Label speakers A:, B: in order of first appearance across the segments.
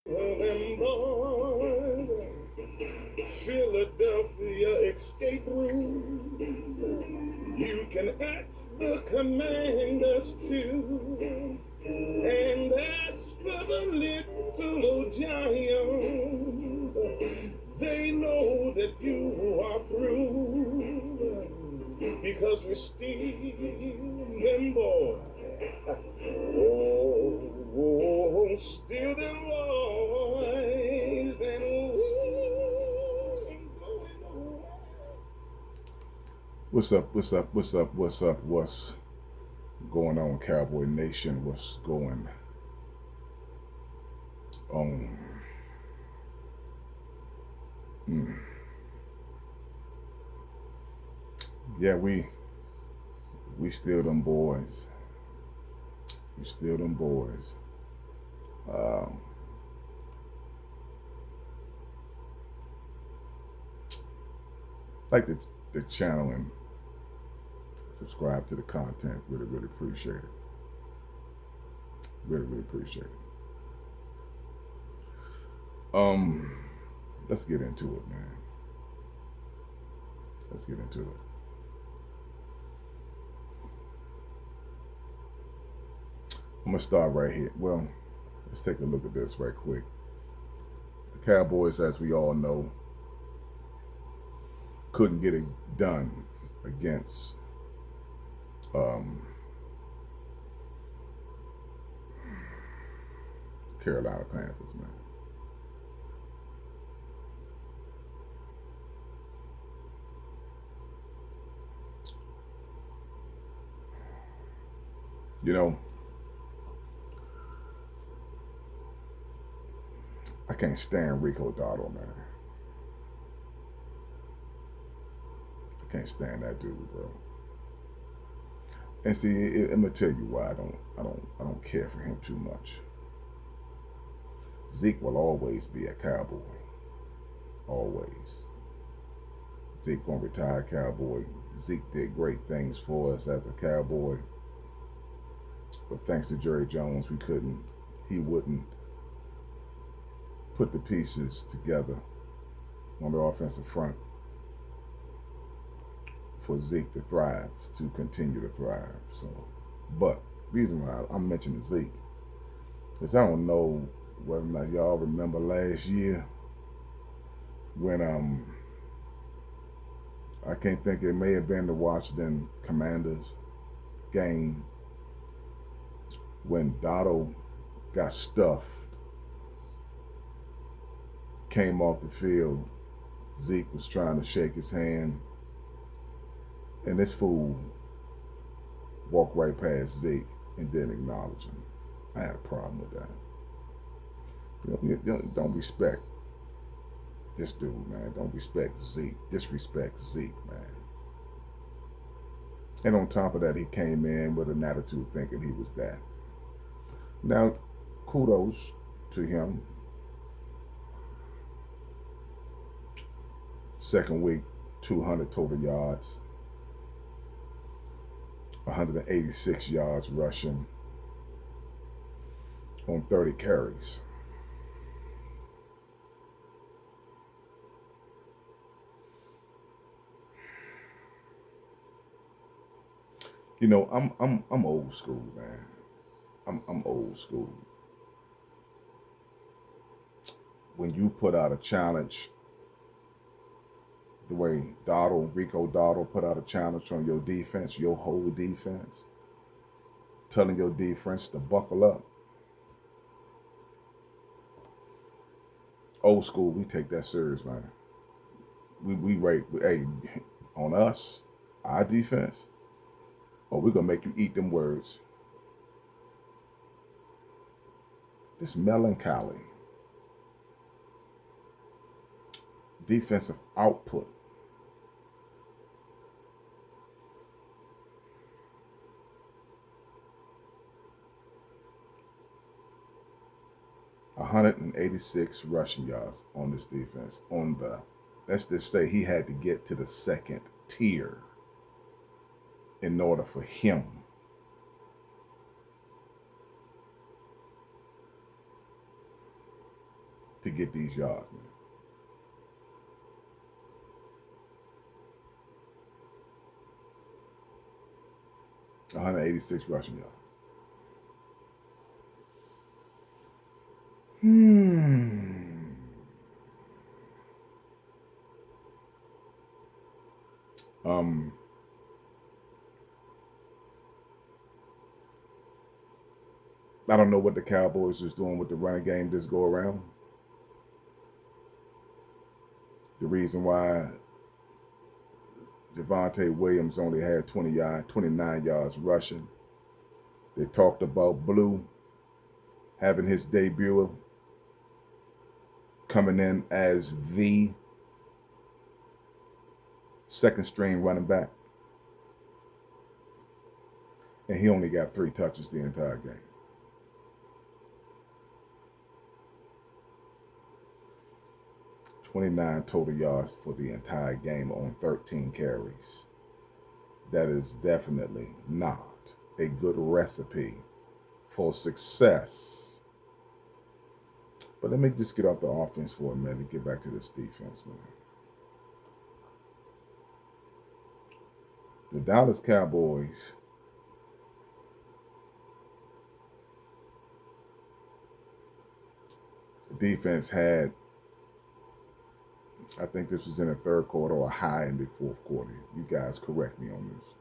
A: Them boys, Philadelphia escape room. You can ask the commanders too. And as for the little giants, they know that you are through. Because we're still them boys. Still them boys, and we ain't going nowhere. What's up? What's up? What's up? What's up? What's going on, Cowboy Nation? What's going on? Yeah, we still them boys. We still them boys. Like the channel and subscribe to the content. Really appreciate it. Really appreciate it. Let's get into it, man. Let's get into it. I'm gonna start right here. Well, let's take a look at this right quick. The Cowboys, as we all know, couldn't get it done against Carolina Panthers, man. You know, I can't stand Rico Dotto, man. I can't stand that dude, bro. And see, I'm gonna tell you why I don't care for him too much. Zeke will always be a Cowboy. Always. Zeke gonna retire Cowboy. Zeke did great things for us as a Cowboy. But thanks to Jerry Jones, he wouldn't put the pieces together on the offensive front for Zeke to thrive, to continue to thrive. So, but reason why I'm mentioning Zeke is I don't know whether or not y'all remember last year when I can't think, it may have been the Washington Commanders game when Dotto got stuffed, came off the field. Zeke was trying to shake his hand, and this fool walked right past Zeke and didn't acknowledge him. I had a problem with that. You don't respect this dude, man. Don't respect Zeke. Disrespect Zeke, man. And on top of that, he came in with an attitude thinking he was that. Now, kudos to him. Second week, 200 total yards, 186 yards rushing on 30 carries. You know, I'm old school, man. I'm old school. When you put out a challenge, the way Rico Dotto put out a challenge on your defense, your whole defense, telling your defense to buckle up. Old school, we take that serious, man. We rate, hey, on us, our defense, we're gonna make you eat them words. This melancholy defensive output. $186 rushing yards on this defense. Let's just say he had to get to the second tier in order for him to get these yards, man. 186 rushing yards. I don't know what the Cowboys is doing with the running game this go around. The reason why Javonte Williams only had 29 yards rushing. They talked about Blue having his debut, coming in as the second string running back. And he only got 3 touches the entire game. "29 total yards for the entire game on 13 carries. That is definitely not a good recipe for success. But let me just get off the offense for a minute and get back to this defense, man. The Dallas Cowboys defense had, I think this was in the third quarter or high in the fourth quarter. You guys correct me on this.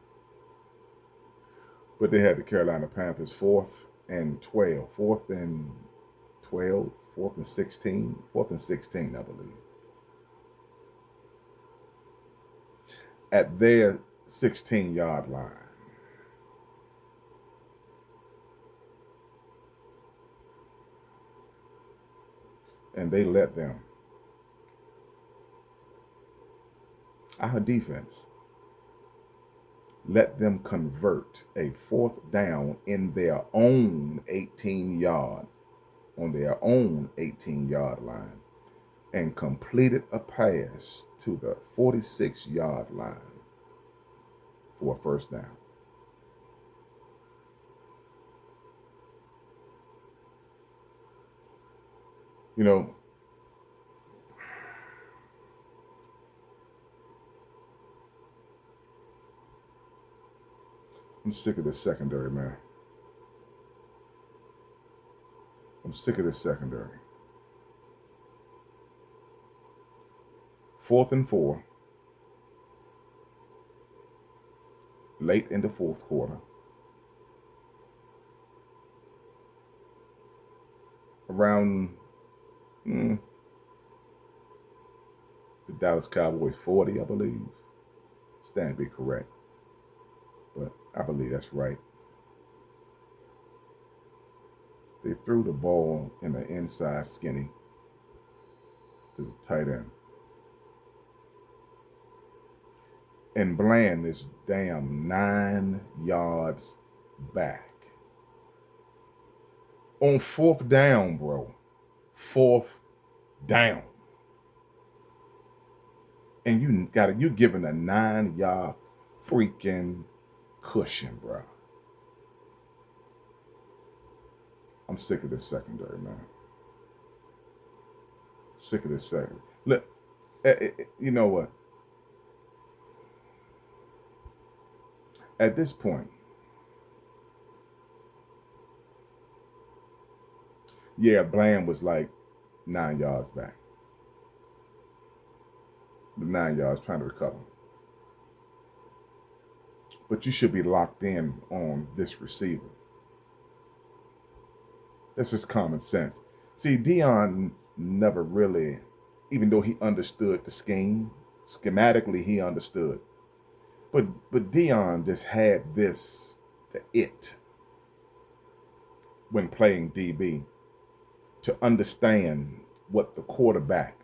A: But they had the Carolina Panthers 4th and 12, 4th and 12, 4th and 16, 4th and 16, I believe. At their 16-yard line. And they let them. Our defense let them convert a 4th down in their own 18-yard, on their own 18-yard line, and completed a pass to the 46-yard line for a first down. You know, I'm sick of this secondary, man. I'm sick of this secondary. 4th and 4, late in the fourth quarter. Around the Dallas Cowboys 40, I believe. Stand be correct. But I believe that's right. They threw the ball in the inside skinny to the tight end. And Bland is damn 9 yards back. On 4th down, bro. 4th down. And you giving a 9-yard freaking cushion, bro. I'm sick of this secondary, man. Sick of this secondary. Look, you know what? At this point, yeah, Bland was like 9 yards back. The 9 yards trying to recover. But you should be locked in on this receiver. That's just common sense. See, Dion never really, even though he understood the scheme, schematically he understood. But Dion just had this, when playing DB, to understand what the quarterback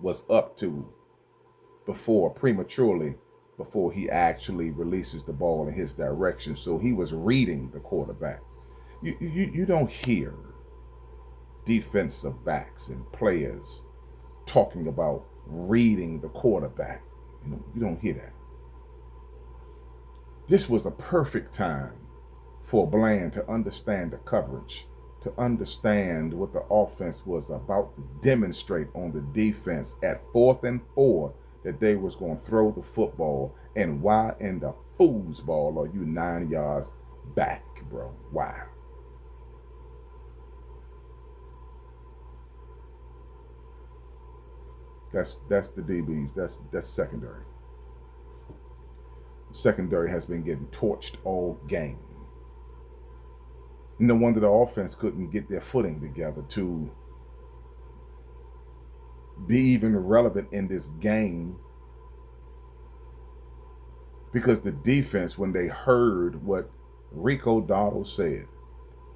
A: was up to prematurely before he actually releases the ball in his direction. So he was reading the quarterback. You don't hear defensive backs and players talking about reading the quarterback. You don't hear that. This was a perfect time for Bland to understand the coverage to understand what the offense was about to demonstrate on the defense at 4th and 4 that they was going to throw the football. And why in the foosball are you 9 yards back, bro? Why? That's the DBs. That's secondary. Secondary has been getting torched all game. No wonder the offense couldn't get their footing together to be even relevant in this game, because the defense, when they heard what Rico Dowdle said,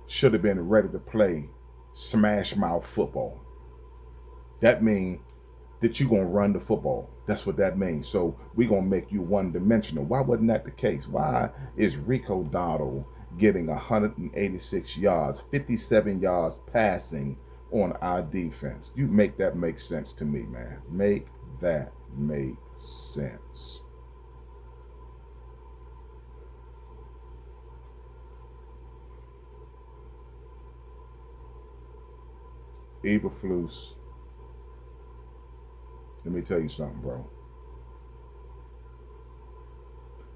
A: should have been ready to play smash mouth football. That means that you're going to run the football. That's what that means. So we're going to make you one-dimensional. Why wasn't that the case? Why is Rico Dowdle getting 186 yards, 57 yards passing on our defense? You make that make sense to me, man. Make that make sense. Eberflus, let me tell you something, bro.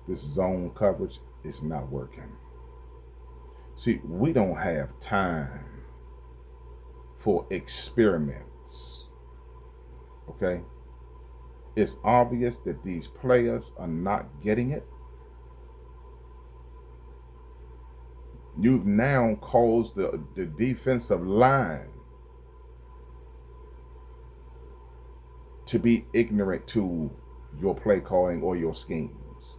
A: This zone coverage is not working. See, we don't have time for experiments, okay? It's obvious that these players are not getting it. You've now caused the defensive line to be ignorant to your play calling or your schemes.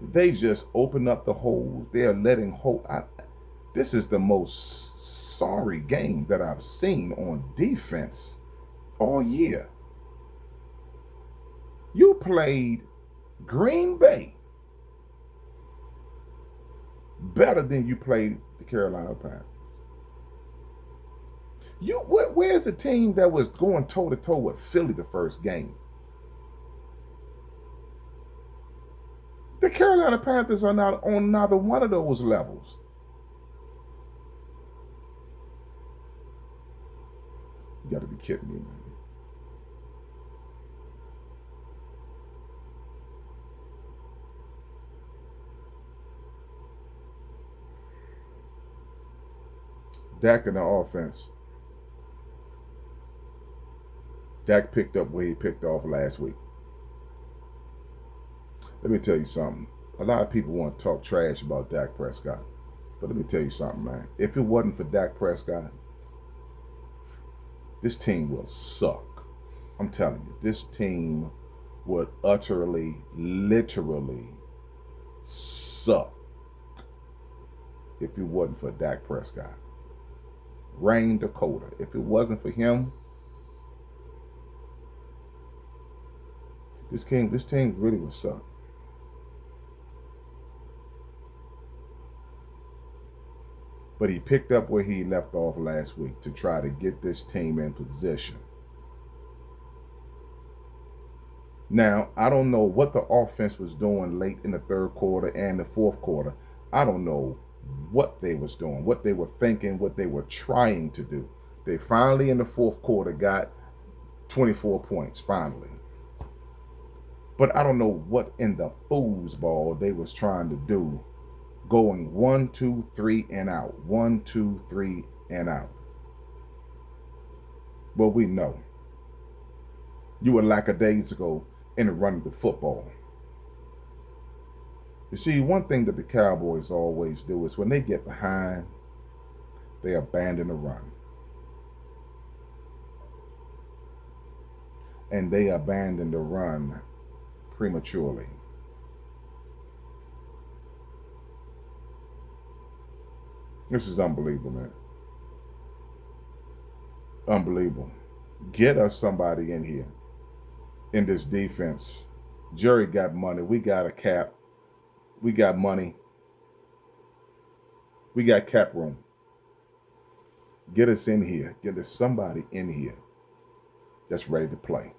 A: They just open up the holes. They are letting holes. This is the most sorry game that I've seen on defense all year. You played Green Bay better than you played the Carolina Panthers. Where's the team that was going toe-to-toe with Philly the first game? The Carolina Panthers are not on neither one of those levels. You got to be kidding me, man. Dak in the offense. Dak picked up where he picked off last week. Let me tell you something. A lot of people want to talk trash about Dak Prescott. But let me tell you something, man. If it wasn't for Dak Prescott, this team will suck. I'm telling you, this team would utterly, literally suck if it wasn't for Dak Prescott. Rain Dakota. If it wasn't for him, this team really would suck. But he picked up where he left off last week to try to get this team in position. Now, I don't know what the offense was doing late in the third quarter and the fourth quarter. I don't know what they was doing, what they were thinking, what they were trying to do. They finally in the fourth quarter got 24 points, finally. But I don't know what in the foosball they was trying to do, going 1, 2, 3 and out, 1, 2, 3 and out. Well, we know you were lackadaisical in running the football. You see, one thing that the Cowboys always do is when they get behind, they abandon the run. And they abandon the run prematurely. This is unbelievable, man. Unbelievable. Get us somebody in here in this defense. Jerry got money. We got a cap. We got money. We got cap room. Get us in here. Get us somebody in here that's ready to play.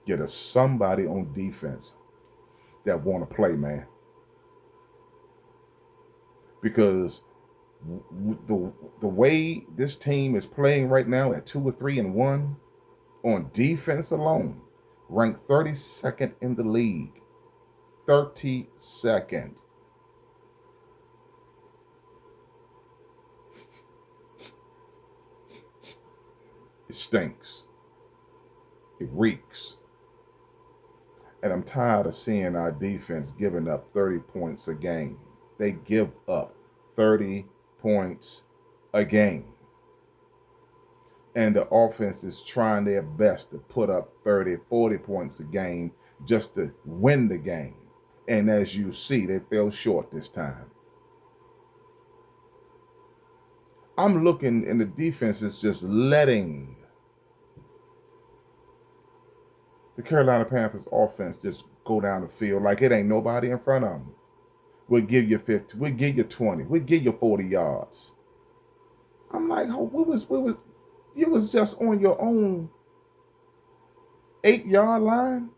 A: Get us somebody on defense that want to play, man. Because The way this team is playing right now at 2 or 3-1 on defense alone, ranked 32nd in the league. 32nd. It stinks. It reeks. And I'm tired of seeing our defense giving up 30 points a game. They give up 30 points a game. And the offense is trying their best to put up 30, 40 points a game just to win the game. And as you see, they fell short this time. I'm looking, and the defense is just letting the Carolina Panthers offense just go down the field like it ain't nobody in front of them. We'll give you 50, we'll give you 20, we'll give you 40 yards. I'm like, you was just on your own 8-yard line,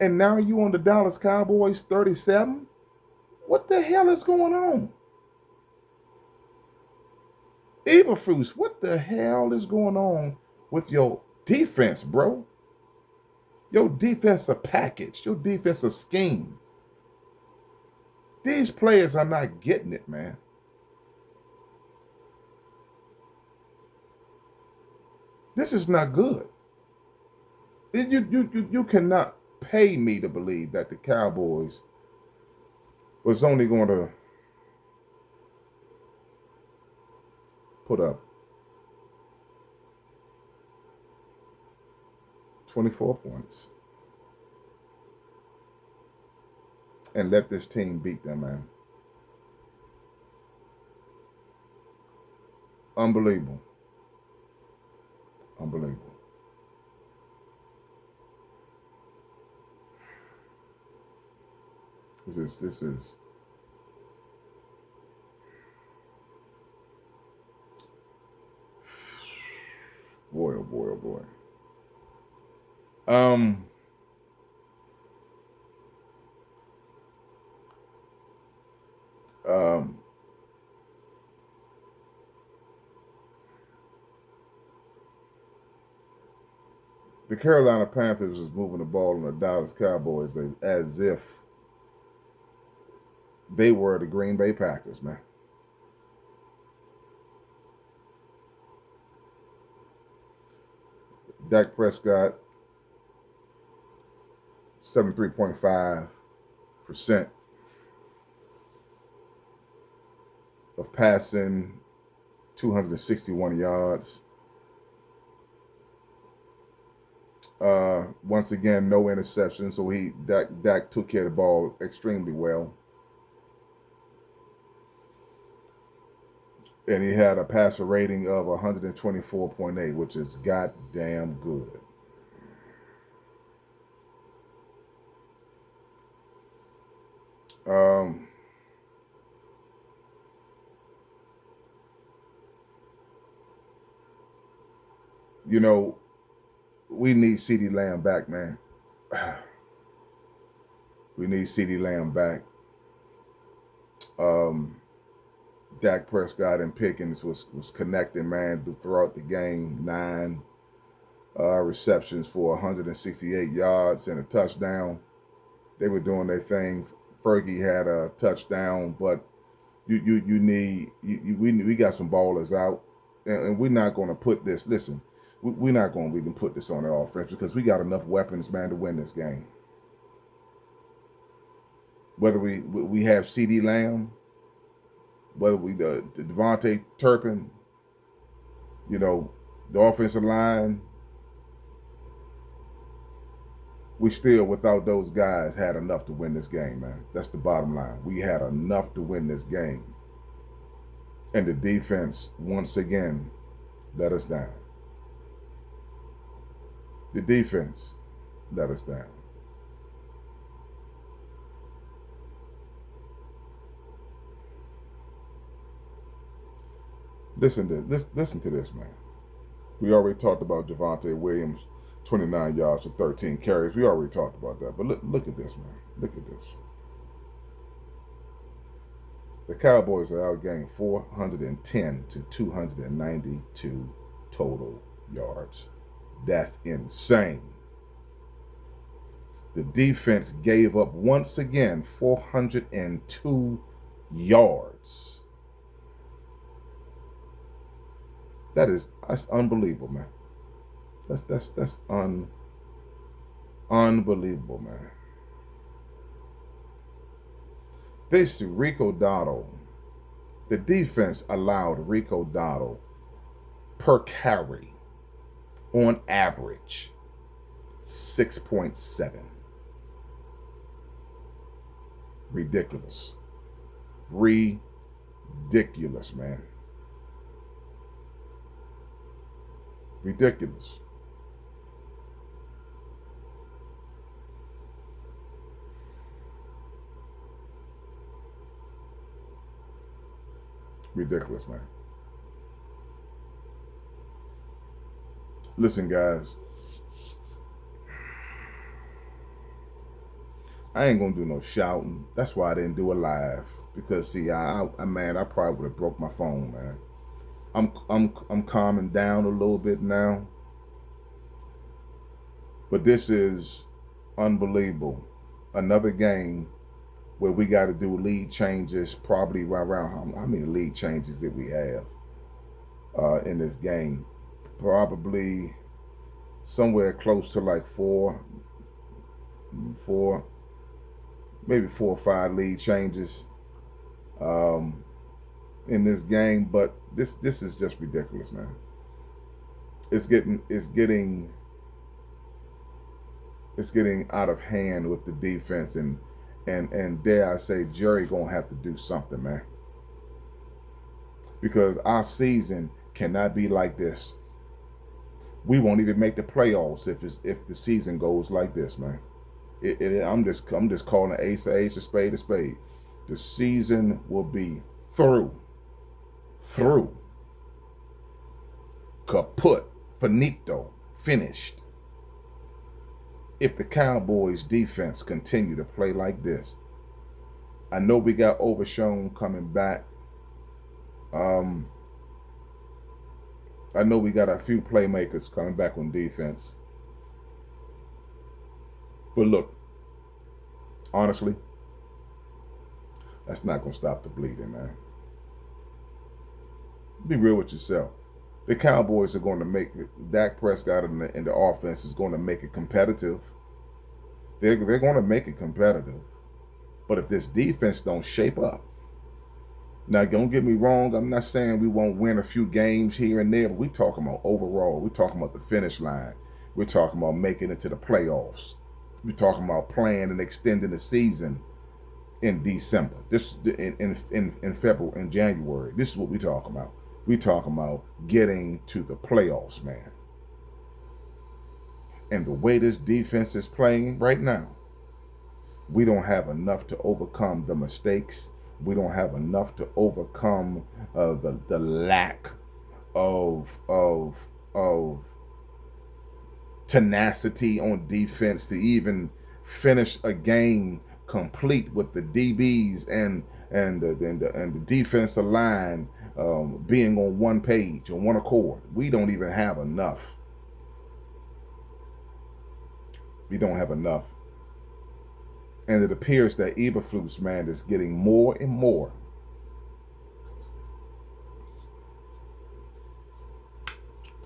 A: and now you on the Dallas Cowboys 37? What the hell is going on? Eberflus, what the hell is going on with your defense, bro? Your defensive package, your defensive scheme. These players are not getting it, man. This is not good. You cannot pay me to believe that the Cowboys was only going to put up 24 points and let this team beat them, man. Unbelievable. Unbelievable. This is boy, oh boy, oh boy. The Carolina Panthers is moving the ball on the Dallas Cowboys as if they were the Green Bay Packers, man. Dak Prescott, 73.5% of passing, 261 yards. Once again, no interception, so Dak took care of the ball extremely well. And he had a passer rating of 124.8, which is goddamn good. You know, we need CeeDee Lamb back, man. We need CeeDee Lamb back. Dak Prescott and Pickens was connecting, man, throughout the game. 9 receptions for 168 yards and a touchdown. They were doing their thing. Fergie had a touchdown, but we got some ballers out, and we're not going to put this. Listen, we're not going to even put this on the offense because we got enough weapons, man, to win this game. Whether we have CeeDee Lamb, whether we the Devontae Turpin, you know, the offensive line, we still, without those guys, had enough to win this game, man. That's the bottom line. We had enough to win this game. And the defense, once again, let us down. The defense let us down. Listen to this, man. We already talked about Javonte Williams, 29 yards for 13 carries. We already talked about that. But look at this, man. Look at this. The Cowboys are outgained 410 to 292 total yards. That's insane. The defense gave up once again 402 yards. That's unbelievable, man. That's unbelievable, man. This Rico Dottle, the defense allowed Rico Dottle per carry on average 6.7. Ridiculous. Ridiculous, man. Ridiculous. Ridiculous, man. Listen, guys. I ain't gonna do no shouting. That's why I didn't do a live. Because see, I probably would have broke my phone, man. I'm calming down a little bit now. But this is unbelievable. Another game where we got to do lead changes, probably right around how many lead changes that we have in this game. Probably somewhere close to like four, maybe 4 or 5 lead changes in this game. But this is just ridiculous, man. It's getting out of hand with the defense, and dare I say, Jerry gonna have to do something, man, because our season cannot be like this. We won't even make the playoffs if the season goes like this, man. I'm just calling an ace a spade a spade. The season will be through, kaput, finito, finished. If the Cowboys defense continue to play like this. I know we got Overshown coming back. I know we got a few playmakers coming back on defense. But look, honestly, that's not going to stop the bleeding, man. Be real with yourself. The Cowboys are going to make it. Dak Prescott and the offense is going to make it competitive. They're going to make it competitive. But if this defense don't shape up, now don't get me wrong, I'm not saying we won't win a few games here and there, but we're talking about overall. We're talking about the finish line. We're talking about making it to the playoffs. We're talking about playing and extending the season in December. This in February, in January. This is what we're talking about. We're talking about getting to the playoffs, man. And the way this defense is playing right now, we don't have enough to overcome the mistakes. We don't have enough to overcome the lack of tenacity on defense to even finish a game complete with the DBs and the defensive line being on one page, on one accord. We don't even have enough. We don't have enough. And it appears that Eberflus, man, is getting more and more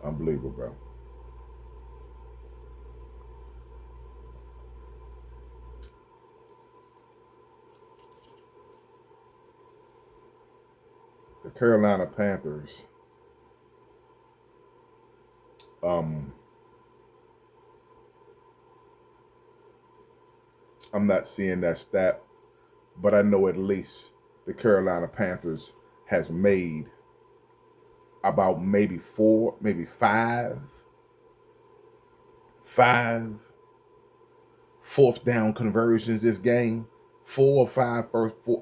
A: unbelievable, bro. The Carolina Panthers, I'm not seeing that stat, but I know at least the Carolina Panthers has made about maybe 4, maybe 5 fourth down conversions this game. 4 or 5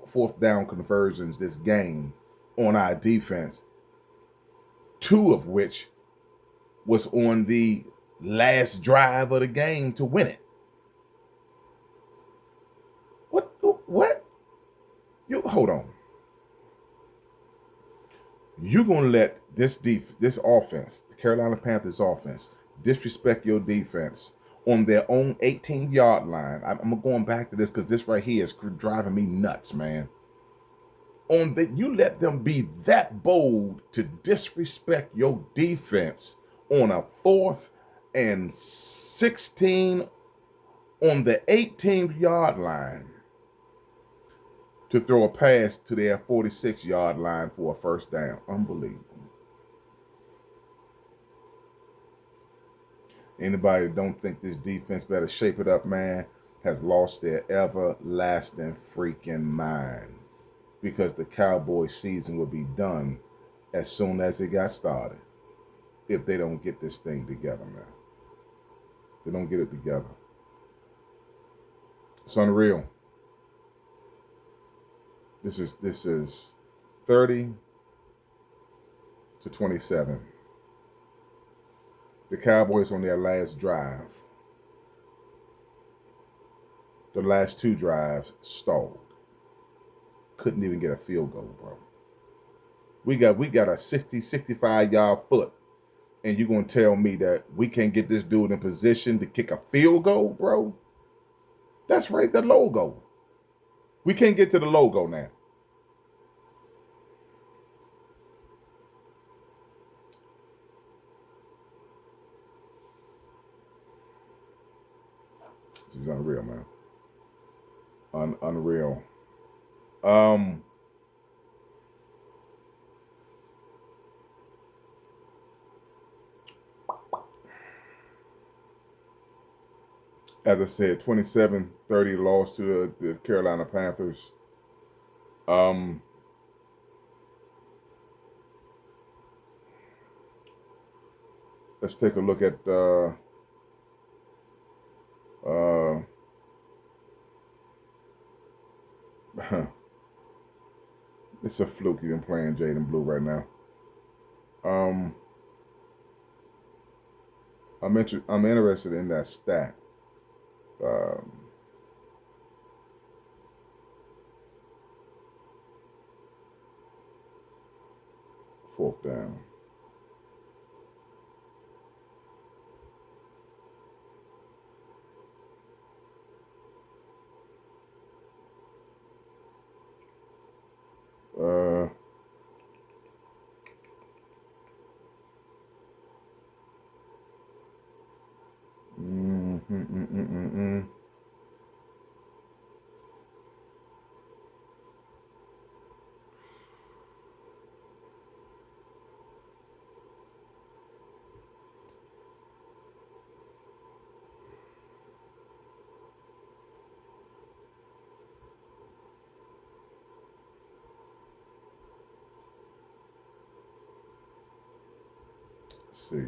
A: fourth down conversions this game on our defense. 2 of which was on the last drive of the game to win it. What? You hold on. you're gonna let this offense, the Carolina Panthers offense, disrespect your defense on their own 18-yard line. I'm going back to this because this right here is driving me nuts, man. You let them be that bold to disrespect your defense on a 4th and 16 on the 18th-yard line to throw a pass to their 46-yard line for a first down. Unbelievable. Anybody that don't think this defense better shape it up, man, has lost their everlasting freaking mind. Because the Cowboys season will be done as soon as it got started if they don't get this thing together, man. They don't get it together. It's unreal. This is 30-27. The Cowboys on their last drive. The last 2 drives stalled. Couldn't even get a field goal, bro. We got a 65-yard foot, and you're gonna tell me that we can't get this dude in position to kick a field goal, bro? That's right, the logo. We can't get to the logo now. This is unreal, man. Unreal. As I said, 27-30 loss to the Carolina Panthers. Let's take a look at it's a fluke even playing Jaden Blue right now. I'm interested in that stat. 4th down. Let's see.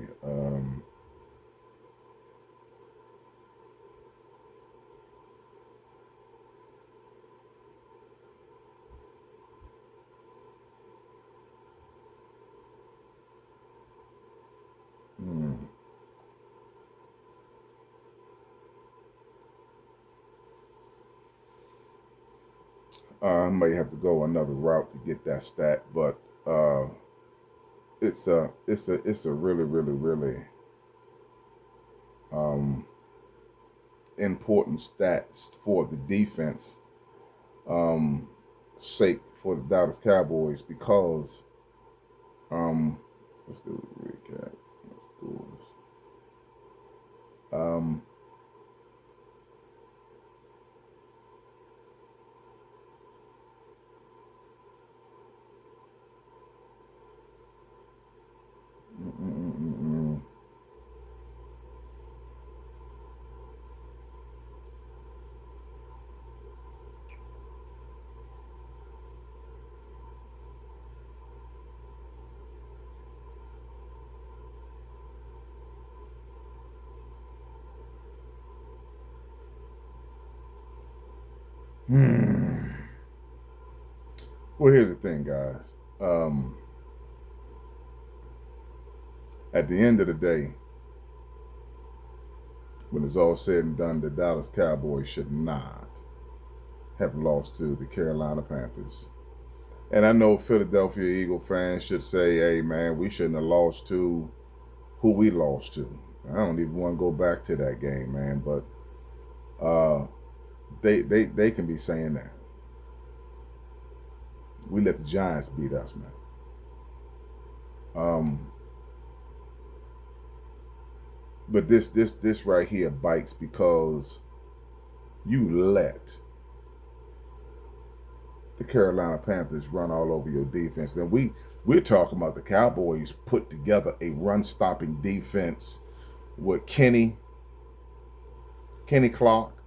A: I might have to go another route to get that stat, but it's a really important stats for the defense sake for the Dallas Cowboys because let's do a recap. Let's do this. Well, here's the thing, guys. At the end of the day, when it's all said and done, the Dallas Cowboys should not have lost to the Carolina Panthers. And I know Philadelphia Eagle fans should say, hey, man, we shouldn't have lost to who we lost to. I don't even want to go back to that game, man. But they can be saying that. We let the Giants beat us, man. But this right here bites because you let the Carolina Panthers run all over your defense. Then we're talking about the Cowboys put together a run-stopping defense with Kenny Clark,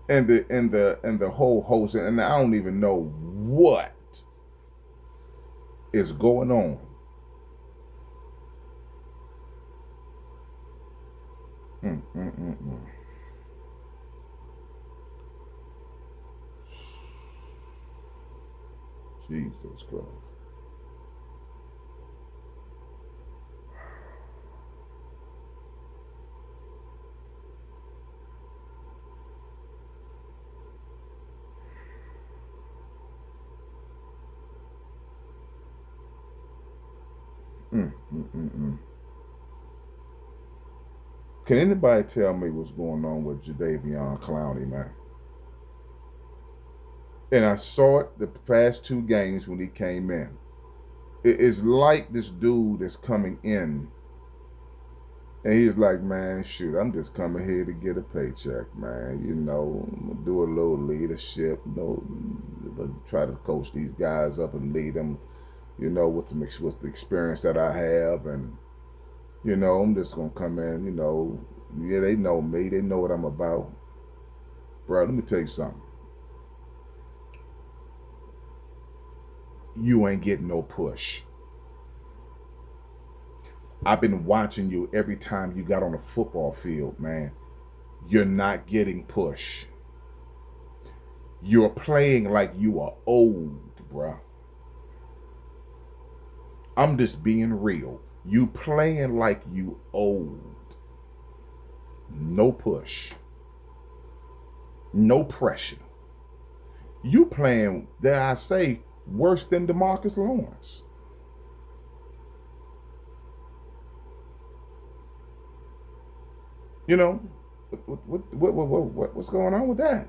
A: and the whole host, and I don't even know what is going on. Jesus Christ. Can anybody tell me what's going on with Jadeveon Clowney, man? And I saw it the past 2 games when he came in. It's like this dude is coming in, and he's like, man, shoot, I'm just coming here to get a paycheck, man. You know, do a little leadership, try to coach these guys up and lead them, you know, with the experience that I have. And, you know, I'm just going to come in, you know. Yeah, they know me. They know what I'm about. Bro, let me tell you something. You ain't getting no push. I've been watching you every time you got on the football field, man. You're not getting push. You're playing like you are old, bro. I'm just being real. You playing like you old. No push. No pressure. You playing, dare I say, worse than DeMarcus Lawrence. You know, what's going on with that?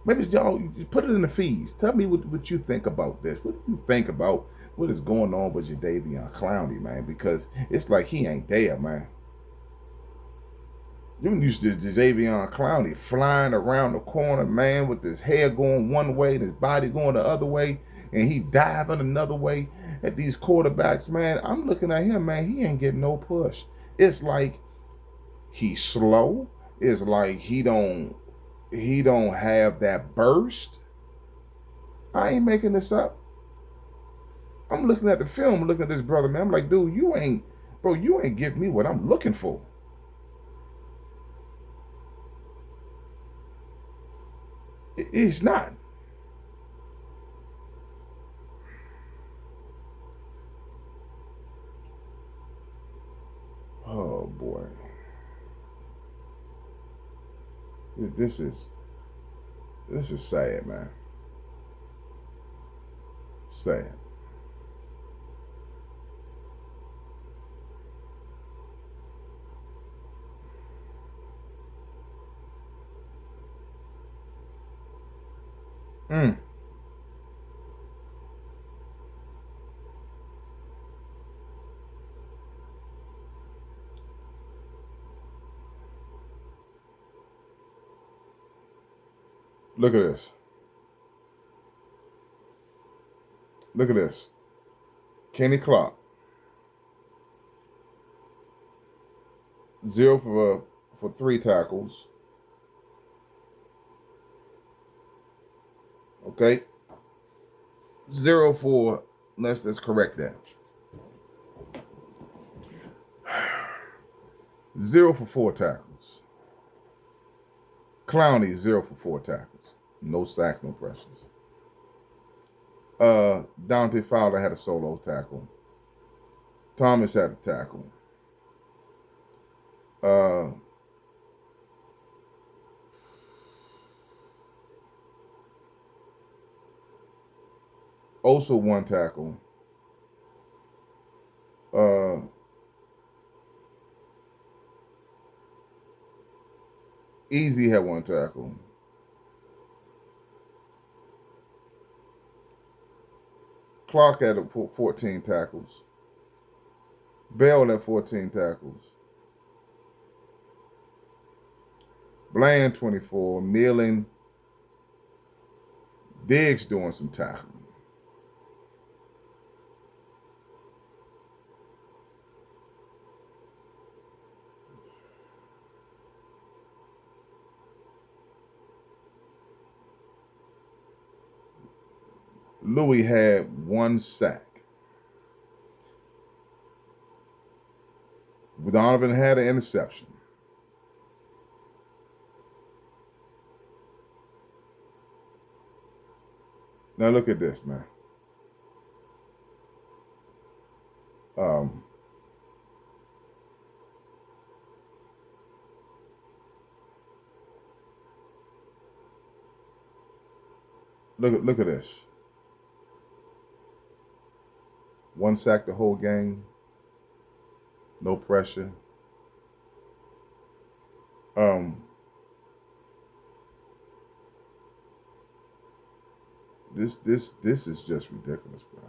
A: Maybe y'all put it in the feeds. Tell me what you think about this. What do you think about what is going on with Jadeveon Clowney, man? Because it's like he ain't there, man. You used to Jadeveon Clowney flying around the corner, man, with his hair going one way and his body going the other way, and he diving another way at these quarterbacks, man. I'm looking at him, man. He ain't getting no push. It's like he's slow. It's like he don't have that burst. I ain't making this up. I'm looking at the film, looking at this brother, man. I'm like, dude, you ain't giving me what I'm looking for. It's not. Oh boy. This is sad, man. Sad. Look at this. Look at this. Kenny Clark. 0 for 3 tackles. Okay. 0 for, let's correct that. 0 for 4 tackles. Clowney 0 for 4 tackles. No sacks, no pressures. Dante Fowler had a solo tackle. Thomas had a tackle. Also one tackle. Uh, Easy had one tackle. Clark had 14 tackles. Bell had 14 tackles. Bland 24. Kneeling. Diggs doing some tackling. Louis had one sack. Donovan had an interception. Now look at this, man. Um, look at this. One sack the whole game. No pressure. Um, this is just ridiculous, bro.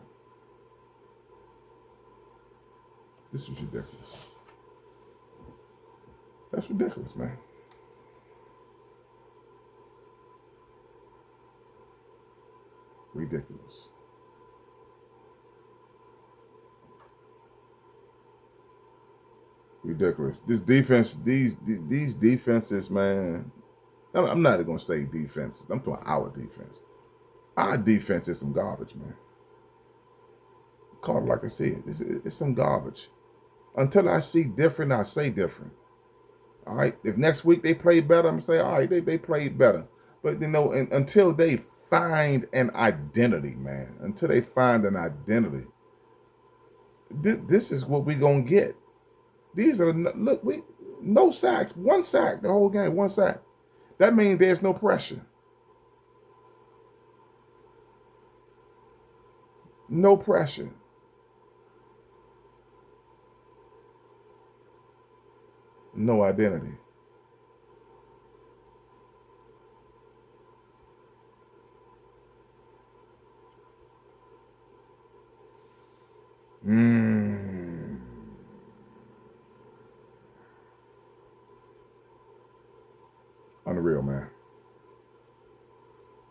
A: This is ridiculous. That's ridiculous, man. Ridiculous. Ridiculous. This defense, these defenses, man. I'm not even gonna say defenses. I'm talking our defense. Our defense is some garbage, man. Call it like I said. It's some garbage. Until I see different, I say different. All right. If next week they play better, I'm gonna say, all right, they played better. But until they find an identity, man. Until they find an identity, this is what we gonna get. These are look, we no sacks, one sack the whole game, one sack. That means there's no pressure. No pressure. No identity. Unreal, man.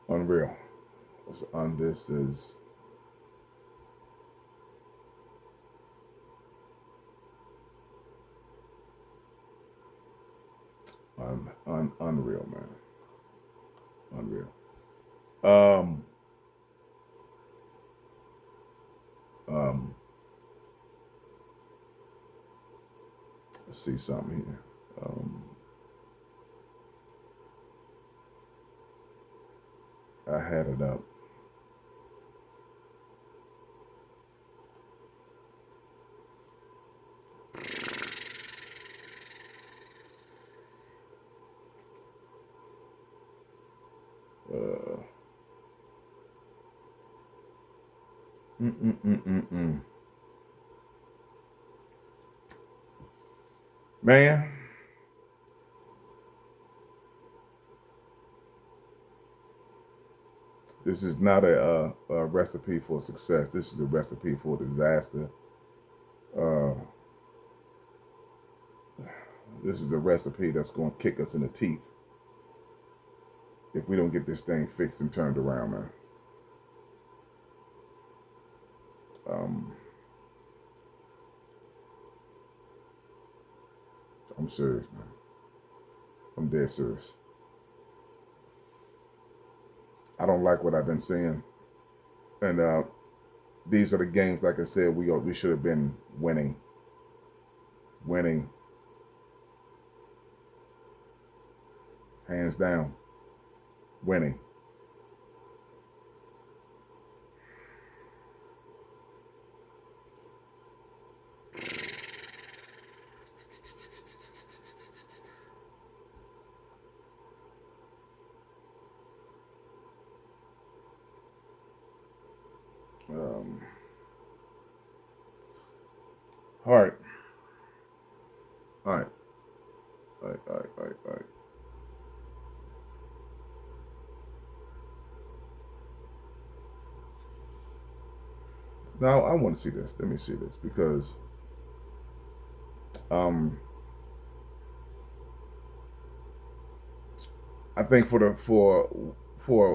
A: Unreal. This is unreal, man. Unreal. Um, um, let's see something here. I had it up. Uh, mm, mm, mm, mm, mm. Man, this is not a recipe for success. This is a recipe for disaster. Uh, this is a recipe that's going to kick us in the teeth if we don't get this thing fixed and turned around, man. I'm serious, man. I'm dead serious. I don't like what I've been seeing, and these are the games, like I said, we should have been winning, hands down, winning. Um, all right. All right. All right. All right. All right. All right. Now I want to see this. Let me see this because um, I think for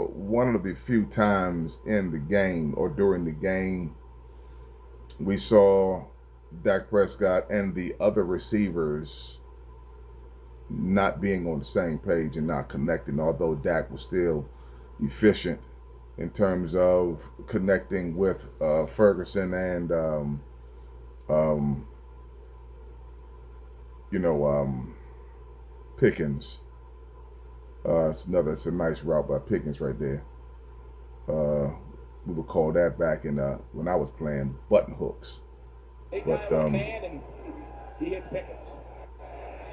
A: one of the few times in the game or during the game, we saw Dak Prescott and the other receivers not being on the same page and not connecting, although Dak was still efficient in terms of connecting with Ferguson and um, Pickens. It's a nice route by Pickens right there. We would call that back in when I was playing button hooks. But
B: he hits Pickens.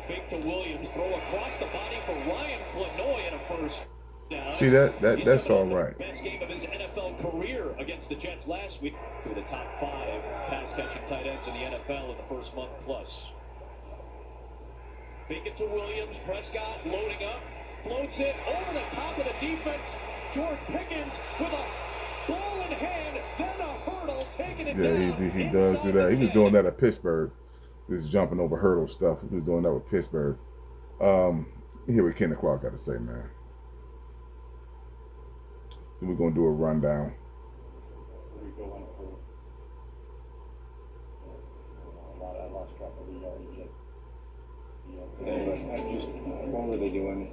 B: Fake to Williams, throw across the body for Ryan Flanoy in a first down.
A: See that's all right.
B: Best game of his NFL career against the Jets last week. To the top 5 pass catching tight ends in the NFL in the first month plus. Fake it to Williams, Prescott loading up, floats it over the top of the defense. George Pickens with a ball in hand, then a hurdle, taking it down.
A: Yeah, he does do that. He was doing that at Pittsburgh. This jumping over hurdle stuff. He was doing that with Pittsburgh. Hear what Kenny Clark got to say, man. Then we're going to do a rundown.
C: What were they doing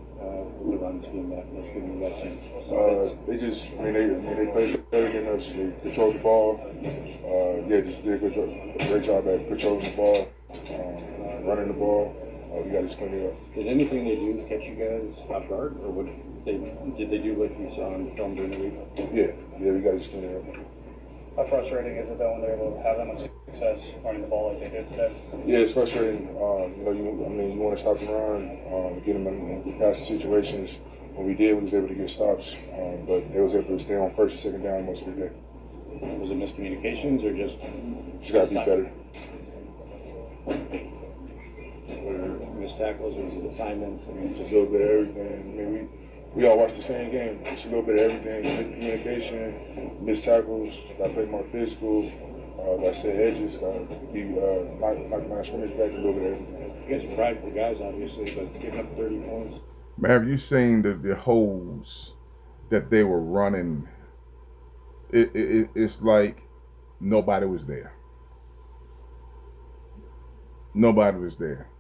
C: with the run scheme that was giving you guys
D: they played better than us. They controlled the ball. Just did a great job at controlling the ball, running the ball. We got to just clean it up.
C: Did anything they do catch you guys off guard, or did they do what you saw on film during the week?
D: Yeah, we got to just clean it up.
E: How frustrating is it though when they're able to have that much success running the ball like they did today?
D: Yeah, it's frustrating. You want to stop the run, get them in passing situations. When we did, we was able to get stops, but they was able to stay on first and second down most of the day.
C: Was it miscommunications or just
D: got to be better?
C: Were missed tackles or was it assignments?
D: Just a little bit of everything. We all watch the same game. It's a little bit of everything. Communication, missed tackles, got to play more physical. Like I said, edges, got to be knock my scrimmage back, a little bit of everything.
C: You guys are prideful guys, obviously, but giving up 30 points.
A: Man, have you seen the holes that they were running? It's like nobody was there. Nobody was there.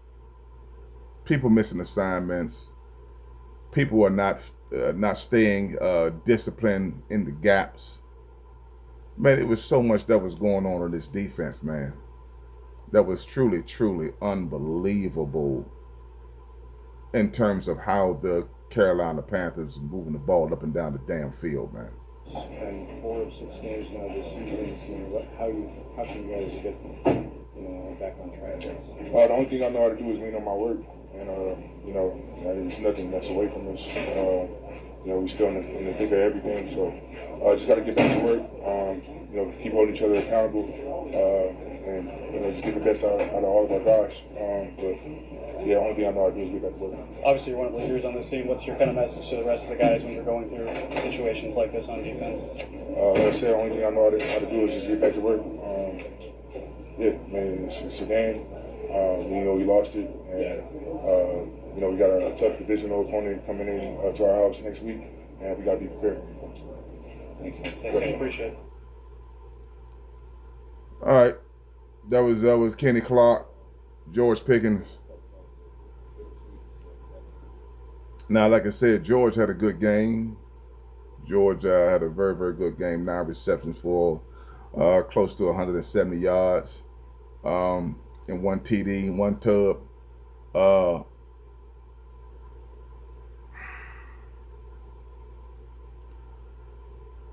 A: People missing assignments. People are not staying disciplined in the gaps. Man, it was so much that was going on in this defense, man. That was truly, truly unbelievable in terms of how the Carolina Panthers moving the ball up and down the damn field, man.
C: And 4 of 6 games now this season. How can you guys get back on track?
D: The only thing I know how to do is lean on my work, and there's nothing that's away from us. We still in the thick of everything, so just got to get back to work. Keep holding each other accountable, and just get the best out of all of our guys. The only thing I know how to do is get back to work.
E: Obviously, you're one of the leaders on this team. What's your kind of message to the rest of the guys when you're going through situations like this on defense?
D: Like I said, the only thing I know how to do is just get back to work. It's a game. We lost it, and we got a tough divisional opponent coming in to our house next week, and we got to be prepared.
E: Thanks, I appreciate it.
A: All right, that was Kenny Clark, George Pickens. Now, like I said, George had a good game. George had a very, very good game. 9 receptions for close to 170 yards, and 1 TD, 1 tub.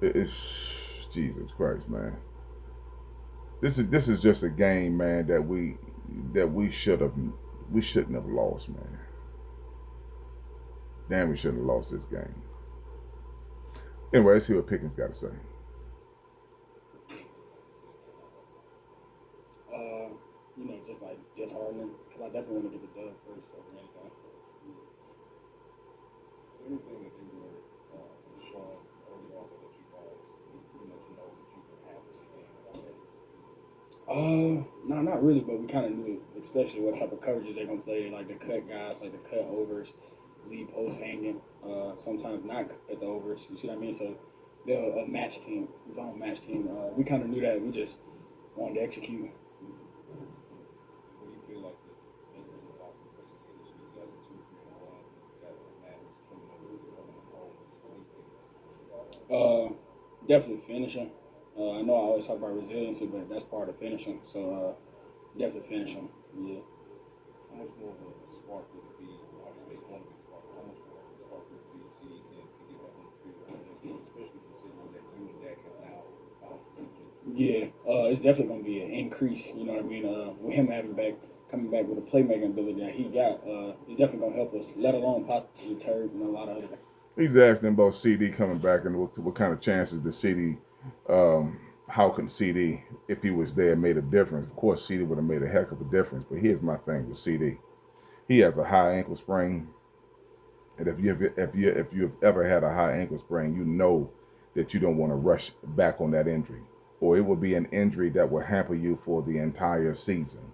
A: It's Jesus Christ, man. This is just a game, man, that we shouldn't have lost, man. Damn, we shouldn't have lost this game. Anyway, let's see what Pickens got to say.
E: just like disheartening because I definitely want to get the dub first over anything.
C: Anything that they were showing early on that you guys pretty much know that you can have this game already?
E: No, not really, but we kind of knew, especially what type of coverages they're gonna play, like the cut guys, like the cut overs, lead post hanging. Sometimes not at the overs. You see what I mean? So they're a match team, zone match team. We kind of knew that. We just wanted to execute.
C: What do you feel like this is about the person here this week? You guys are 2-3-1. You got the Madness coming home. What do you think
E: Definitely finishing. I know I always talk about resiliency, but that's part of finishing. So definitely finishing. Yeah.
C: How much more of a spark would it be? Obviously, it's one big spark. How much more of a spark would it be to see him to get back on the field, especially considering that you and Dak have now found each other?
E: Yeah, it's definitely going to be an increase. You know what I mean? With him coming back with the playmaking ability that he got, it's definitely going to help us. Let alone possibly Turd and a lot of other guys.
A: He's asking about CD coming back and what kind of chances the CD, how can CD, if he was there, made a difference. Of course, CD would have made a heck of a difference. But here's my thing with CD: he has a high ankle sprain, and if you've ever had a high ankle sprain, you know that you don't want to rush back on that injury, or it will be an injury that will hamper you for the entire season.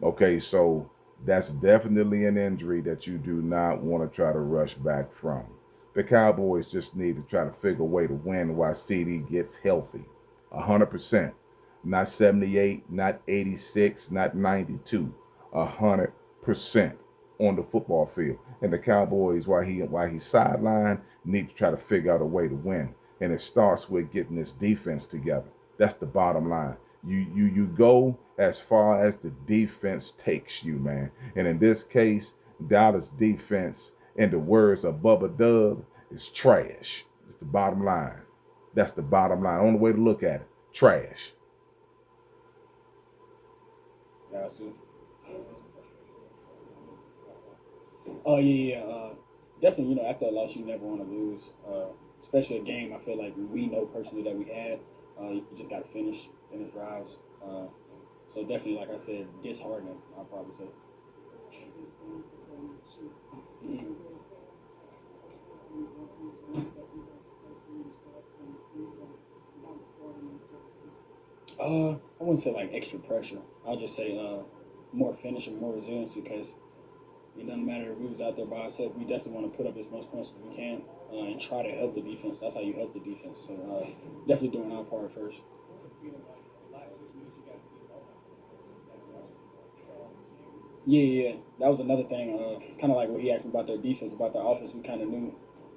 A: Okay, so that's definitely an injury that you do not want to try to rush back from. The Cowboys just need to try to figure a way to win while CD gets healthy. 100%. Not 78, not 86, not 92. 100% on the football field. And the Cowboys, while he's sidelined, need to try to figure out a way to win. And it starts with getting this defense together. That's the bottom line. You go as far as the defense takes you, man. And in this case, Dallas defense, in the words of Bubba Dub, is trash. It's the bottom line. That's the bottom line. Only way to look at it. Trash.
E: Yeah, I see. Oh yeah. Definitely. After a loss, you never want to lose. Especially a game. I feel like we know personally that we had. You just got to finish drives. So definitely, like I said, disheartening. I'll probably say. Mhm. I wouldn't say like extra pressure. I'll just say more finishing, more resiliency because it doesn't matter if we was out there by ourselves. We definitely want to put up as much points as we can and try to help the defense. That's how you help the defense. So definitely doing our part first. Yeah. That was another thing. Kind of like what he asked me about their defense, about their offense. We kind of knew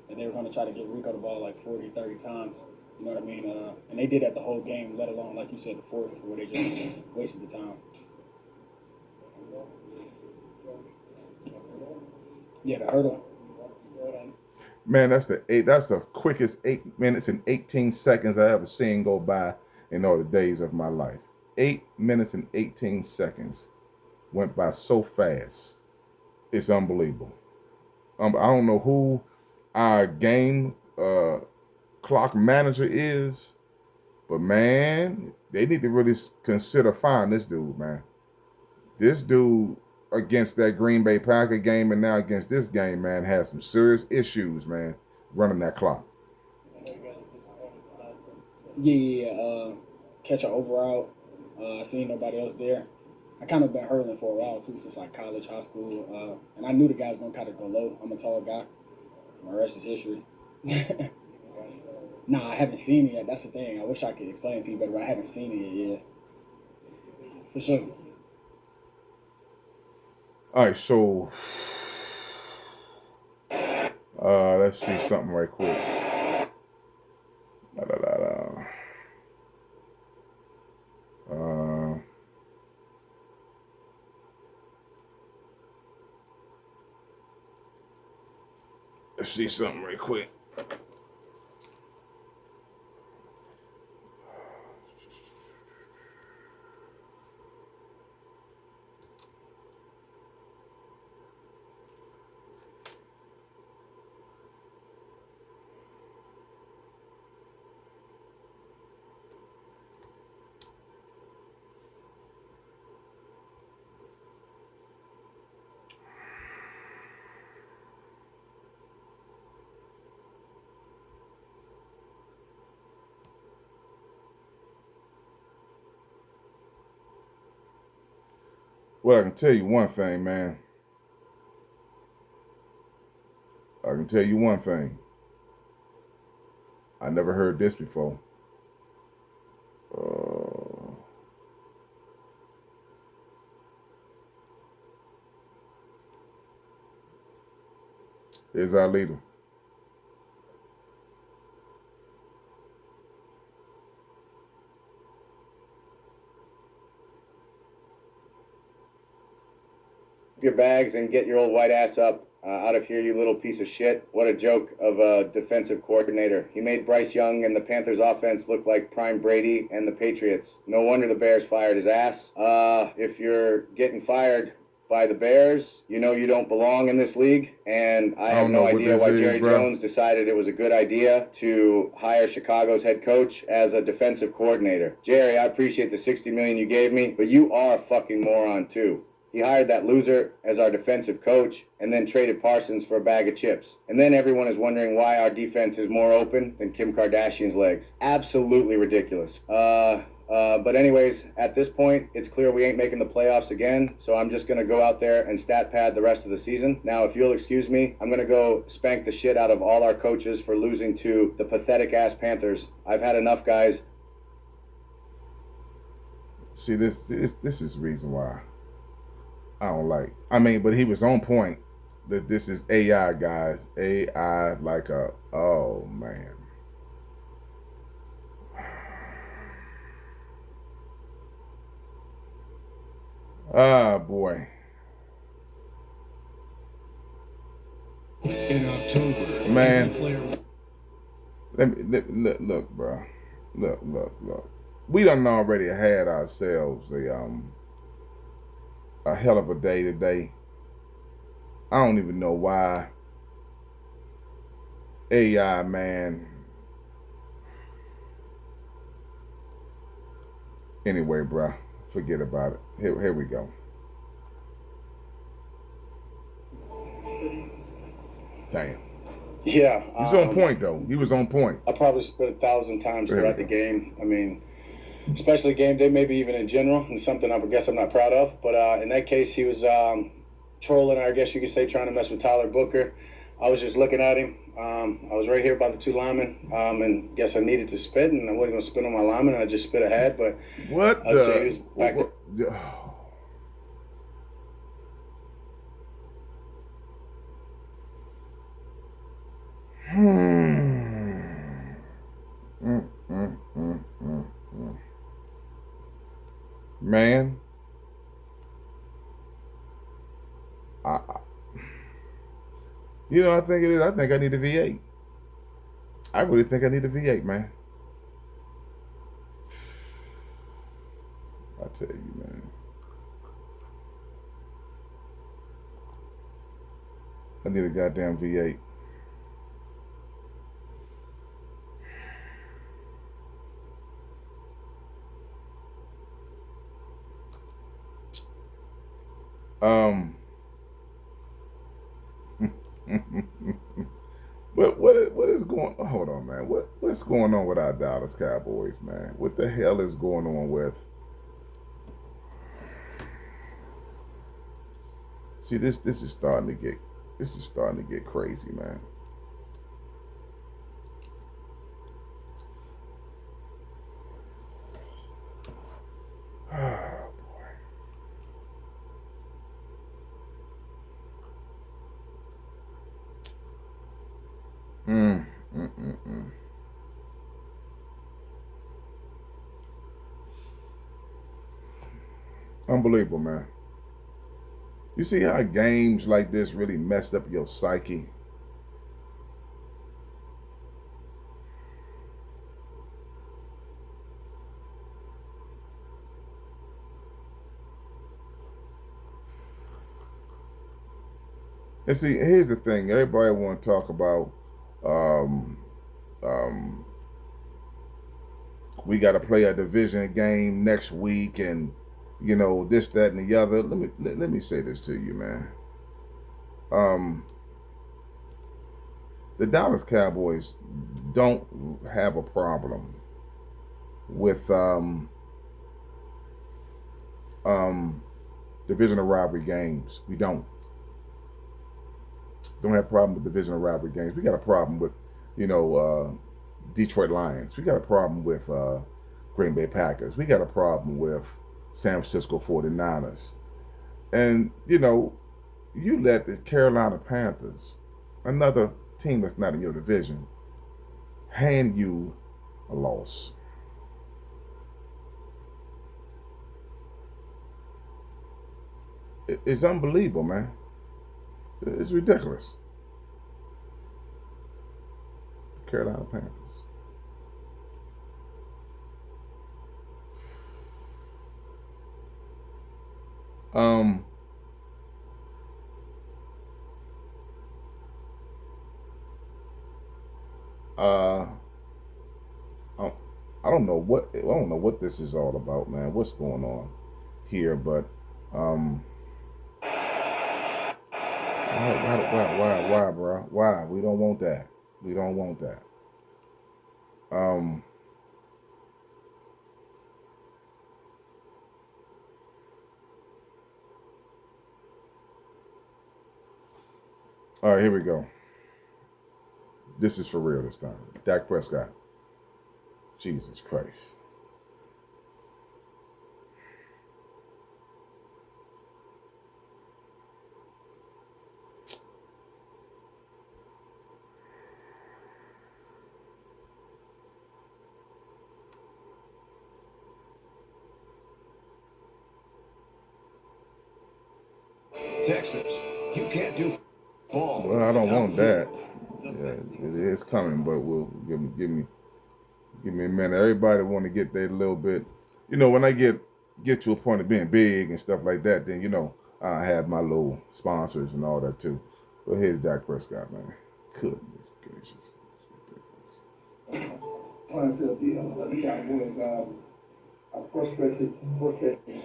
E: that they were going to try to get Rico the ball like 40, 30 times. You know what I mean? And they did that the whole game, let alone, like you said, the fourth, where they just wasted the time. Yeah, the hurdle.
A: Man, that's the quickest 8 minutes and 18 seconds I ever seen go by in all the days of my life. 8 minutes and 18 seconds went by so fast. It's unbelievable. I don't know who our game clock manager is, but man, they need to really consider firing this dude, man. This dude against that Green Bay Packer game and now against this game, man, has some serious issues, man, running that clock.
E: Yeah. Catch an overall. I seen nobody else there. I kind of been hurling for a while too, since like college, high school, and I knew the guy was gonna kind of go low. I'm a tall guy. My rest is history. Nah, I haven't seen it yet. That's the thing. I wish I could explain it to you better, but I haven't seen it yet. For sure.
A: All right, so let's see something right quick. Da, da, da, da. Let's see something right quick. Well, I can tell you one thing, man. I can tell you one thing. I never heard this before. Here's our leader.
F: Your bags and get your old white ass up out of here, you little piece of shit. What a joke of a defensive coordinator. He made Bryce Young and the Panthers offense look like prime Brady and the Patriots. No wonder the Bears fired his ass. If you're getting fired by the Bears, you know you don't belong in this league, and I have no idea why Jerry Jones decided it was a good idea to hire Chicago's head coach as a defensive coordinator. Jerry, I appreciate the $60 million you gave me, but you are a fucking moron too. He hired that loser as our defensive coach and then traded Parsons for a bag of chips. And then everyone is wondering why our defense is more open than Kim Kardashian's legs. Absolutely ridiculous. But anyways, at this point, it's clear we ain't making the playoffs again, so I'm just going to go out there and stat pad the rest of the season. Now, if you'll excuse me, I'm going to go spank the shit out of all our coaches for losing to the pathetic-ass Panthers. I've had enough, guys.
A: See, this is the reason why I don't like. I mean, but he was on point. This is AI, guys. AI like a, oh, man. Ah, boy.
G: In October,
A: man, let me look, bro. Look. We done already had ourselves a hell of a day today. I don't even know why. AI, man. Anyway, bro, forget about it. Here we go. Damn.
F: Yeah.
A: He was on point, though. He was on point.
F: I probably spit 1,000 times throughout the game. I mean, especially game day, maybe even in general, and something I guess I'm not proud of. But in that case, he was trolling, I guess you could say, trying to mess with Tyler Booker. I was just looking at him. I was right here by the two linemen, and guess I needed to spit, and I wasn't going to spit on my lineman, and I just spit ahead. But
A: what
F: I'd say he was back
A: Man, I think it is. I think I need a V8. I really think I need a V8, man. I tell you, man. I need a goddamn V8. What is going? Hold on, man. What's going on with our Dallas Cowboys, man? What the hell is going on with? See, this is starting to get crazy, man. Oh boy. Unbelievable, man. You see how games like this really mess up your psyche? And see, here's the thing. Everybody want to talk about we got to play a division game next week, and this, that, and the other. Let me say this to you, man. The Dallas Cowboys don't have a problem with divisional rivalry games. We don't have a problem with divisional rivalry games. We got a problem with, Detroit Lions. We got a problem with Green Bay Packers. We got a problem with San Francisco 49ers. And, you let the Carolina Panthers, another team that's not in your division, hand you a loss. It's unbelievable, man. It's ridiculous. The Carolina Panthers. Uh, I don't know what this is all about, man. What's going on here? But why, bro? Why? We don't want that. We don't want that. All right, here we go. This is for real this time. Dak Prescott. Jesus Christ.
G: Texas, you can't do fall.
A: Well, I don't want that. Yeah, it is coming, but we'll give me a minute. Everybody want to get that little bit. When I get to a point of being big and stuff like that, then I have my little sponsors and all that too. But here's Dak Prescott, man. Goodness gracious,
H: Concept deal. Let's Cowboys are frustrated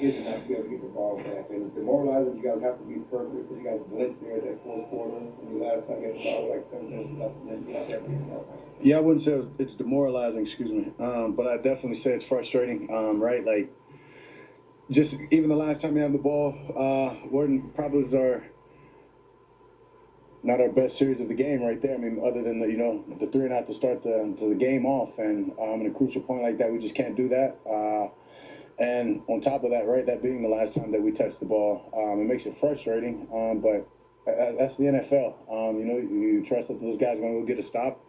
H: getting not to be able to get the ball back. And it's demoralizing. You guys have to be perfect because you guys blinked there at that fourth quarter. And the last time you had the ball with like 7 minutes left, and then you guys have to get the ball back.
E: Yeah, I wouldn't say it's demoralizing, excuse me. But I definitely say it's frustrating, right? Like, just even the last time we had the ball, probably was not our best series of the game right there. I mean, other than the 3-and-out to start the game off, and in a crucial point like that, we just can't do that. And on top of that, right, that being the last time that we touched the ball, it makes it frustrating. But that's the NFL. You trust that those guys are going to go get a stop.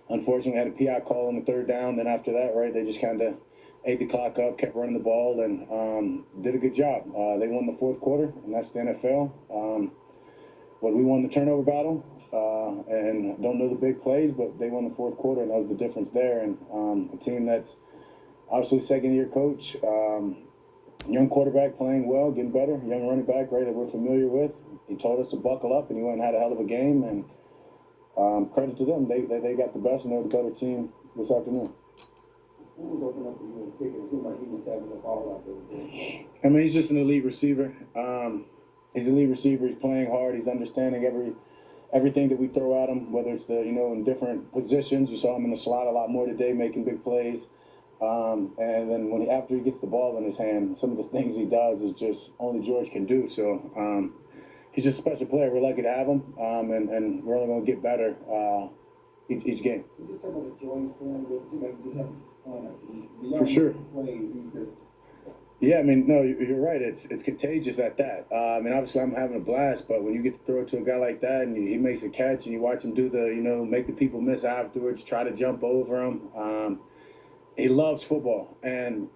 E: Unfortunately, had a PI call on the third down. Then after that, right, they just kind of ate the clock up, kept running the ball, and did a good job. They won the fourth quarter, and that's the NFL. We won the turnover battle, and don't know the big plays, but they won the fourth quarter, and that was the difference there. And a team that's obviously second-year coach, young quarterback playing well, getting better, young running back, right, that we're familiar with. He told us to buckle up, and he went and had a hell of a game. And credit to them, they got the best, and they're the better team this afternoon.
H: Who was opening up for you and picking? It seemed like he was having the ball out there.
E: I mean, he's just an elite receiver. He's an elite receiver. He's playing hard. He's understanding everything that we throw at him, whether it's in different positions. You saw him in the slot a lot more today, making big plays. And then after he gets the ball in his hand, some of the things he does is just only George can do. So he's just a special player. We're lucky to have him, and we're only going to get better each game.
H: You just talk about the joy he's playing with. It seems like he's just having fun.
E: For sure.
H: Plays, he just.
E: Yeah, I mean, no, you're right. It's contagious at that. I mean, obviously, I'm having a blast, but when you get to throw it to a guy like that and he makes a catch and you watch him do make the people miss afterwards, try to jump over him. He loves football, and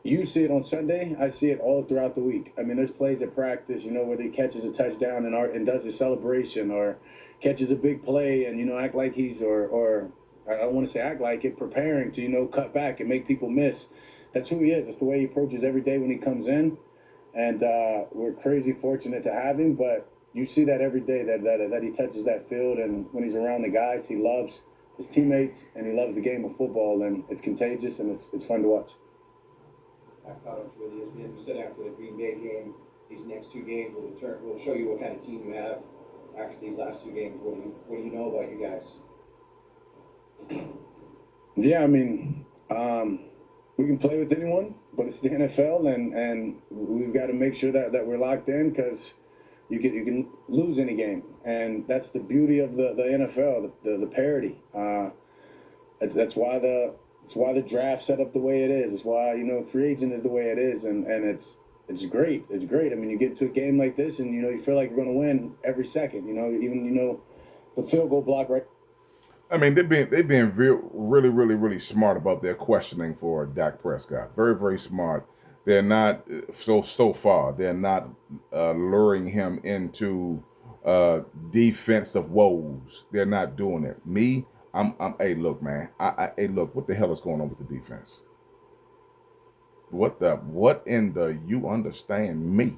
E: you see it on Sunday. I see it all throughout the week. I mean, there's plays at practice, where he catches a touchdown and does his celebration, or catches a big play and act like he's or I don't want to say act like it, preparing to cut back and make people miss. That's who he is. That's the way he approaches every day when he comes in, and we're crazy fortunate to have him. But you see that every day that he touches that field, and when he's around the guys, he loves his teammates and he loves the game of football, and it's contagious and it's fun to watch.
I: I caught up with you. You said after the Green Bay game, these next two games will show you what kind of team you have. After these last two games, what do you know about you guys?
E: Yeah, I mean, we can play with anyone, but it's the NFL, and we've got to make sure that we're locked in because you can lose any game, and that's the beauty of the NFL, the parity. That's why the draft set up the way it is. It's why free agent is the way it is, and it's great. It's great. I mean, you get to a game like this, and you feel like you're going to win every second. Even the field goal block right.
A: I mean, they've been really, really, really smart about their questioning for Dak Prescott. Very, very smart. They're not so far. They're not luring him into defensive woes. They're not doing it. Me, I'm. Hey, look, man. Hey, look. What the hell is going on with the defense? What in the you understand me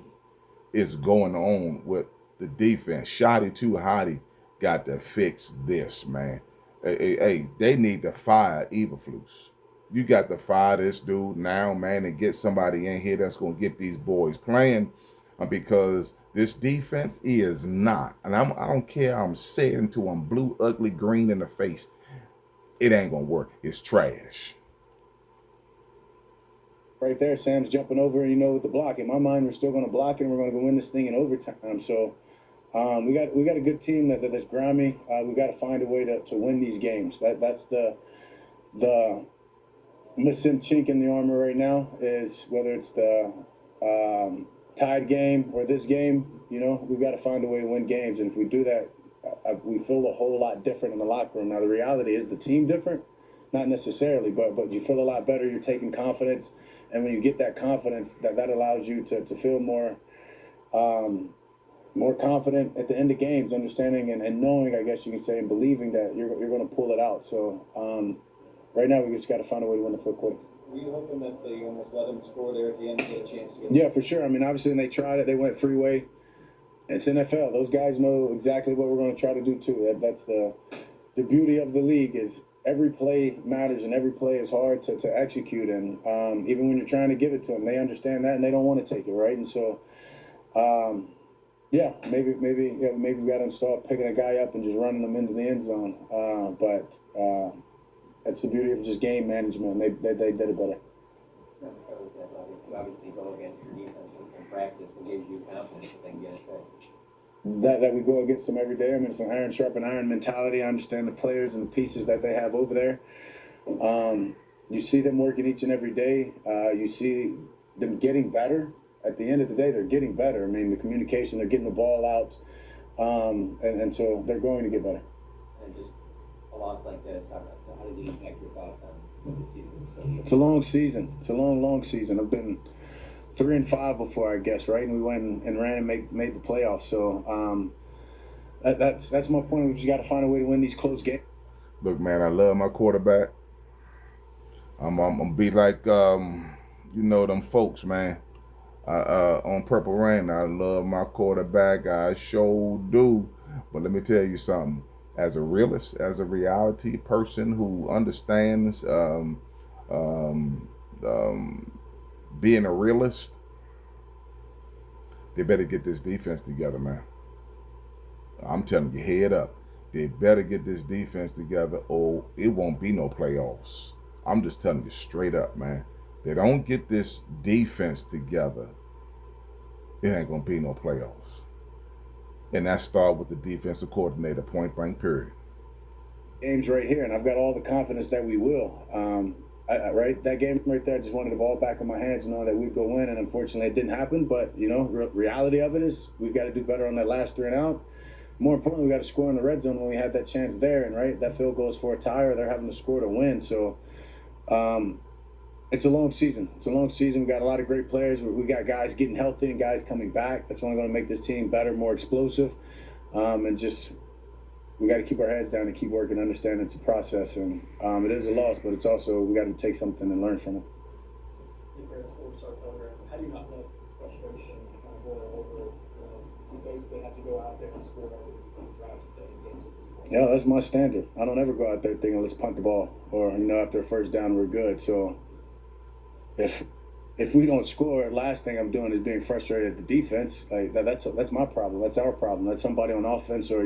A: is going on with the defense? Shoddy too hotty got to fix this, man. Hey, they need to fire Eberflus. You got to fire this dude now, man, and get somebody in here that's going to get these boys playing because this defense is not, and I don't care how I'm saying to them blue, ugly, green in the face, it ain't going to work. It's trash.
E: Right there, Sam's jumping over, with the block. In my mind, we're still going to block it, and we're going to go win this thing in overtime. So we got a good team that's grimy. We got to find a way to win these games. That's the missing chink in the armor right now is whether it's the tied game or this game. We've got to find a way to win games, and if we do that, we feel a whole lot different in the locker room. Now the reality is the team different, not necessarily, but you feel a lot better. You're taking confidence. And when you get that confidence, that allows you to feel more confident at the end of games, understanding and knowing, I guess you can say, and believing that you're going to pull it out. So right now we just got to find a way to win the fourth quarter.
I: Were you hoping that they almost let them score there at the end to get a chance to get?
E: Yeah, for sure. I mean, obviously, when they tried it, they went three-way. It's NFL. Those guys know exactly what we're going to try to do too. That's the beauty of the league is. Every play matters, and every play is hard to execute. And even when you're trying to give it to them, they understand that, and they don't want to take it, right? And so, maybe we got to start picking a guy up and just running them into the end zone. But that's the beauty of just game management. They did it better.
J: Obviously, go against your defense in practice, what gives you confidence that they can get it fixed?
E: That we go against them every day. I mean, it's an iron sharpen iron mentality. I understand the players and the pieces that they have over there. You see them working each and every day. You see them getting better. At the end of the day, they're getting better. I mean, the communication, they're getting the ball out, and so they're going to get better.
J: And just a loss like this, how does it impact your thoughts on what the season is?
E: It's a long season. It's a long season. I've been 3-5 before, I guess, right? And we went and ran and made the playoffs. So that's my point. We've just got to find a way to win these close games.
A: Look, man, I love my quarterback. I'm gonna be like them folks, man. On Purple Rain, I love my quarterback. I sure do. But let me tell you something. As a realist, as a reality person who understands being a realist, they better get this defense together, man. I'm telling you, head up. They better get this defense together or it won't be no playoffs. I'm just telling you straight up, man. They don't get this defense together, it ain't going to be no playoffs. And that start with the defensive coordinator, point blank, period.
E: Games right here, and I've got all the confidence that we will. Right, that game right there, I just wanted the ball back in my hands, knowing that we'd go win, and unfortunately it didn't happen. But reality of it is we've got to do better on that last 3 and out. More importantly, we got to score in the red zone when we had that chance there, and right, that field goal is for a tie, or they're having to score to win. So it's a long season. It's a long season. We got a lot of great players. We got guys getting healthy and guys coming back. That's only going to make this team better, more explosive, and just. We got to keep our heads down and keep working, understand it's a process, and it is a loss, but it's also we got to take something and learn from it.
K: How do you not let frustration kind of boil over? You basically have to go out there and score every drive to stay in games at this point.
E: Yeah, that's my standard. I don't ever go out there thinking let's punt the ball or after a first down we're good. So if we don't score, last thing I'm doing is being frustrated at the defense. Like that's my problem. That's our problem. That's somebody on offense or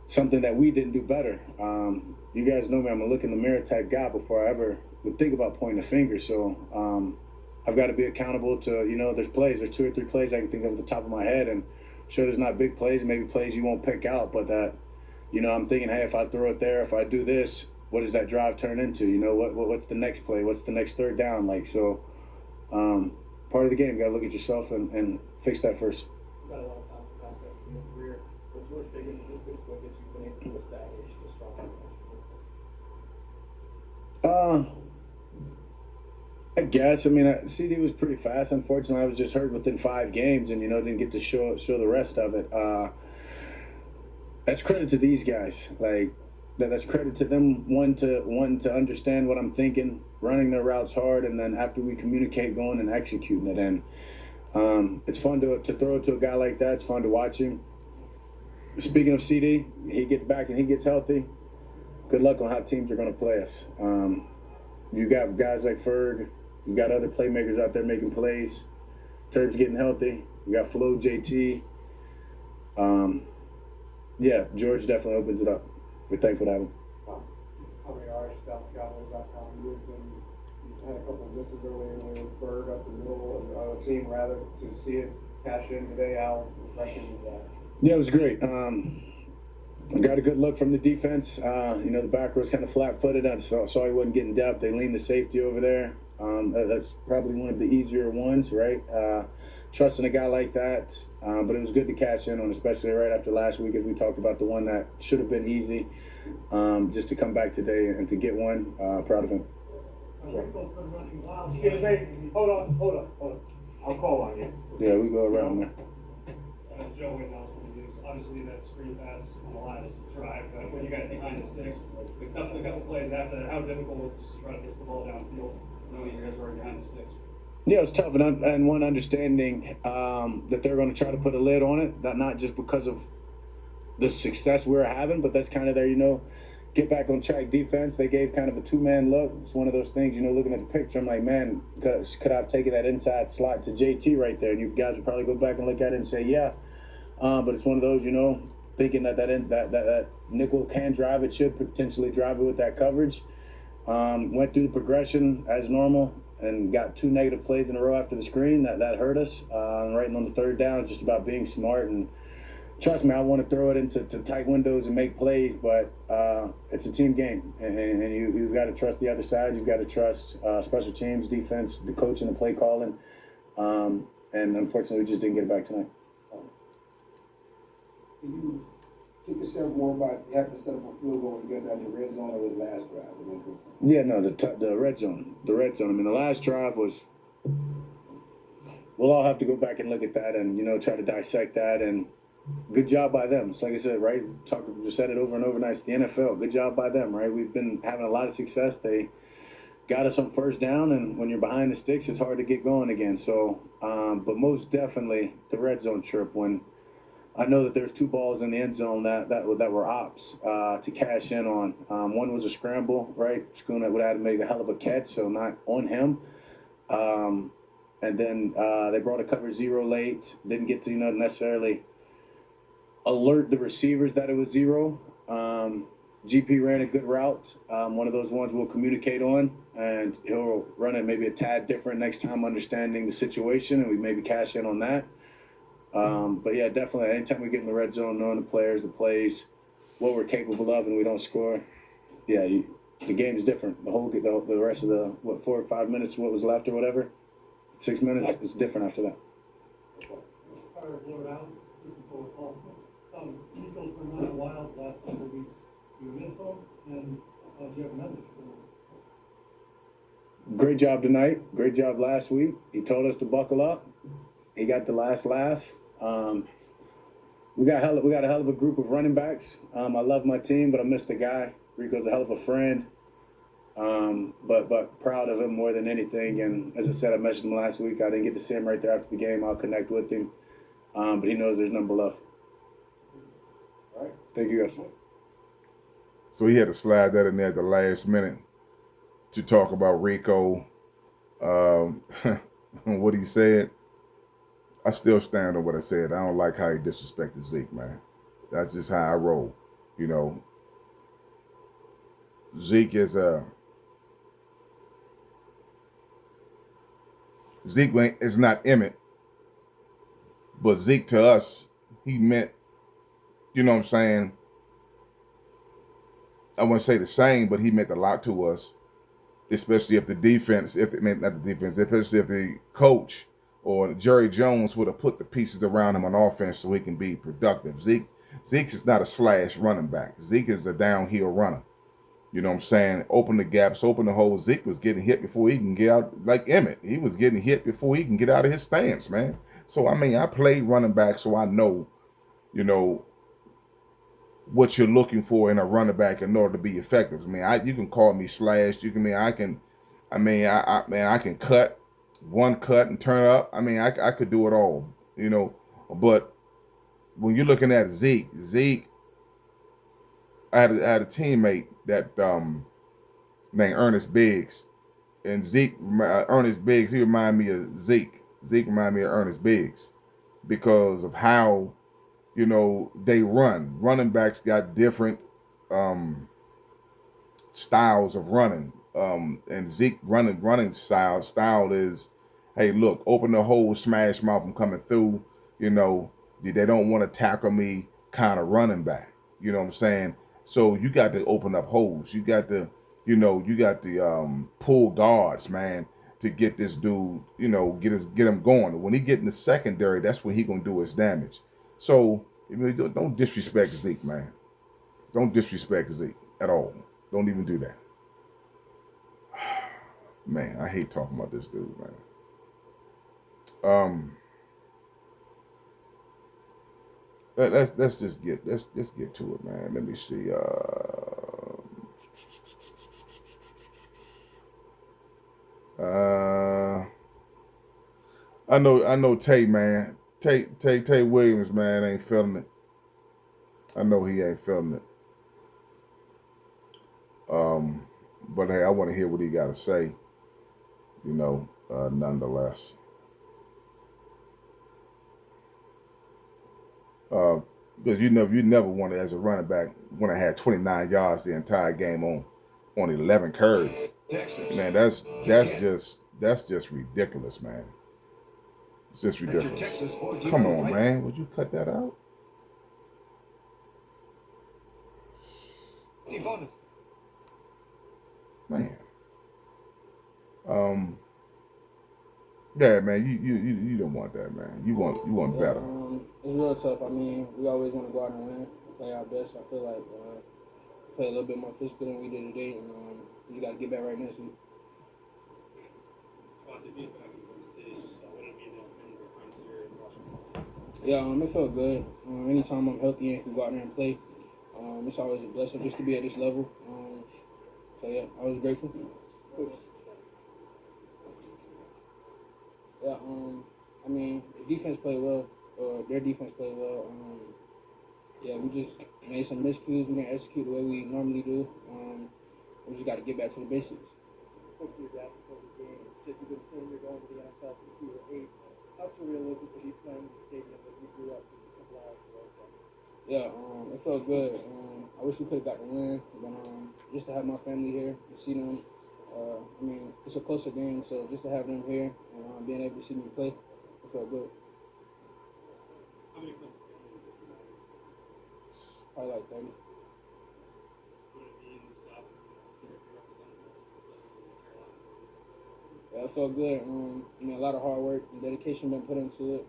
E: something that we didn't do better. You guys know me, I'm a look in the mirror type guy before I ever,
L: would think about pointing a finger. So I've got to be accountable to, there's 2 or 3 plays I can think of at the top of my head, and sure, there's not big plays, maybe plays you won't pick out, but that, I'm thinking, hey, if I throw it there, if I do this, what does that drive turn into? What's the next play? What's the next third down? Part of the game, you got to look at yourself and fix that first.
K: You've got a lot of time to pass in your career. With George Pickens, is this the quickest you've been able to establish a strong connection?
L: I guess. I mean, CD was pretty fast. Unfortunately, I was just hurt within 5 games, and didn't get to show the rest of it. That's credit to these guys. That's credit to them wanting to understand what I'm thinking, running their routes hard, and then after we communicate, going and executing it. And it's fun to throw it to a guy like that. It's fun to watch him. Speaking of CD, he gets back and he gets healthy. Good luck on how teams are going to play us. You got guys like Ferg. You've got other playmakers out there making plays. Turb's getting healthy. We got Flo, JT. Yeah, George definitely opens it up. We're thankful to have him.
K: How many Irish scouts, Cowboys.com, you had a couple of misses earlier with Berg up the middle of the seam, rather, to see it cash in today. How refreshing was that? Yeah,
L: it was great. Got a good look from the defense. The back was kind of flat-footed. I saw he wasn't getting depth. They leaned the safety over there. That's probably one of the easier ones, right? Trusting a guy like that. But it was good to cash in on, especially right after last week, as we talked about the one that should have been easy. Just to come back today and to get one, proud of him.
K: Hold on. I'll call on you.
L: Yeah, we go around there.
K: Joe Whithouse for the news. Obviously, that screen pass on the last drive, when you guys behind the sticks, a couple plays after that, how difficult was it just to try to push the ball downfield, knowing you guys were behind the sticks?
L: Yeah, it was tough, and one understanding that they're going to try to put a lid on it, not just because of the success we were having, but that's kind of their, get back on track defense. They gave kind of a 2-man look. It's one of those things, looking at the picture, I'm like, man, could I have taken that inside slot to JT right there? And you guys would probably go back and look at it and say, yeah. But it's one of those, thinking that nickel can drive it, should potentially drive it with that coverage. Went through the progression as normal and got 2 negative plays in a row after the screen. That hurt us. Right on the third down, it's just about being smart. And trust me, I want to throw it into tight windows and make plays, but it's a team game. And you've got to trust the other side. You've got to trust special teams, defense, the coach, and the play calling. And unfortunately, we just didn't get it back tonight.
H: Can you kick yourself more about having to set up a field goal when you got down to the red zone or the last drive?
L: Yeah, no, the red zone. The red zone. I mean, the last drive was. We'll all have to go back and look at that and try to dissect that. And good job by them. It's like I said, right? Just said it over and over. Nice. The NFL. Good job by them, right? We've been having a lot of success. They got us on first down, and when you're behind the sticks, it's hard to get going again. So, but most definitely the red zone trip when. I know that there's 2 balls in the end zone that were ops to cash in on. One was a scramble, right? Schoonett would have made a hell of a catch, so not on him. And then they brought a cover 0 late. Didn't get to necessarily alert the receivers that it was 0. GP ran a good route. One of those ones we'll communicate on, and he'll run it maybe a tad different next time, understanding the situation, and we maybe cash in on that. But yeah, definitely. Anytime we get in the red zone, knowing the players, the plays, what we're capable of, and we don't score, yeah, the game's different. The rest of the 4 or 5 minutes, what was left or whatever, 6 minutes, it's different after that.
K: Nico's been running wild the last couple of weeks. You miss him, and do you have a message for him?
L: Great job tonight. Great job last week. He told us to buckle up. He got the last laugh. We got a hell of a group of running backs. I love my team, but I miss the guy. Rico's a hell of a friend. But proud of him more than anything. And as I said, I messaged him last week. I didn't get to see him right there after the game. I'll connect with him. But he knows there's number left.
H: All right.
L: Thank you, guys.
A: So he had to slide that in there at the last minute to talk about Rico, what he said. I still stand on what I said. I don't like how he disrespected Zeke, man. That's just how I roll. Zeke is Zeke is not Emmett, but Zeke to us, he meant, you know what I'm saying? I wouldn't say the same, but he meant a lot to us, especially if the defense, if it meant not the defense, especially if the coach or Jerry Jones would have put the pieces around him on offense so he can be productive. Zeke is not a slash running back. Zeke is a downhill runner. You know what I'm saying? Open the gaps, open the holes. Zeke was getting hit before he can get out, like Emmett. He was getting hit before he can get out of his stance, man. So, I mean, I played running back, so I know, you know, what you're looking for in a running back in order to be effective. I mean, you can call me slash. You can mean I can, I can cut one cut and turn up. I mean, I could do it all, you know. But when you're looking at Zeke, I had a teammate that named Ernest Biggs, and Ernest Biggs, he reminded me of Zeke. Zeke reminded me of Ernest Biggs because of how, you know, they run. Running backs got different styles of running. And Zeke running style is, hey, look, open the hole, smash mouth, I'm coming through. You know, they don't want to tackle me kind of running back. You know what I'm saying? So you got to open up holes. You got to, you know, pull guards, man, to get this dude, you know, get him going. When he get in the secondary, that's when he gonna do his damage. So, you know, don't disrespect Zeke, man. Don't disrespect Zeke at all. Don't even do that. Man, I hate talking about this dude, man. Let's just get to it, man. Let me see. I know Tay, man. Tay Williams, man, ain't feeling it. I know he ain't feeling it. But hey, I want to hear what he got to say. You know, nonetheless. Because you never want to, as a running back, want to have 29 yards the entire game on 11 carries.
G: Texas.
A: Man, that's just ridiculous, man. It's just ridiculous. Come on, man. Would you cut that out? Man. Yeah, man, you don't want that, man. You want better.
E: It's real tough. I mean, we always want to go out and win, play our best. I feel like play a little bit more physical than we did today, and we got to get back right next week. Yeah, it felt good. Anytime I'm healthy and can go out there and play, it's always a blessing just to be at this level. So yeah, I was grateful. Yeah, I mean, the defense played well. Their defense played well. Yeah, we just made some miscues. We didn't execute the way we normally do. We just got to get back to the basics.
K: Hopefully that before the game. Said you've been saying you're going to the NFL since you were 8. How surreal is it to be playing in the stadium that you grew up just a couple hours away from?
E: Yeah, it felt good. I wish we could have got the win, but just to have my family here and see them. I mean, it's a closer game, so just to have them here and being able to see me play, it felt good.
K: How many friends and family did you have?
E: Probably like 30.
K: Would it be in the South to represent the Carolina?
E: Yeah, it felt good. I mean, a lot of hard work and dedication been put into it.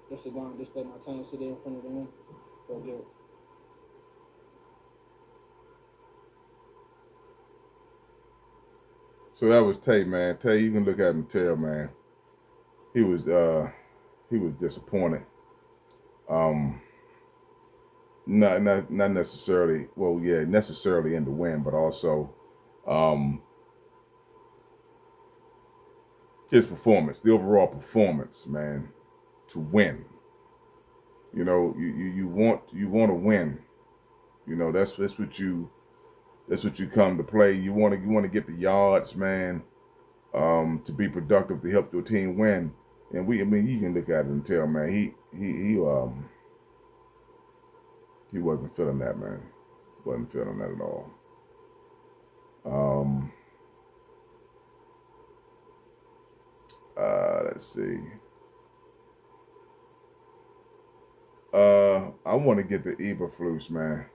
E: Just to go and display my talents today in front of them, felt good.
A: So that was Tay, man. Tay, you can look at him and tell, man. He was disappointed. Not necessarily. Well, yeah, necessarily in the win, but also his performance, the overall performance, man, to win. You know, you want to win. You know, that's what you come to play. You want to get the yards, man, to be productive to help your team win. And you can look at it and tell, man, he wasn't feeling that, man. Wasn't feeling that at all. Let's see. I want to get the Eberflus, man.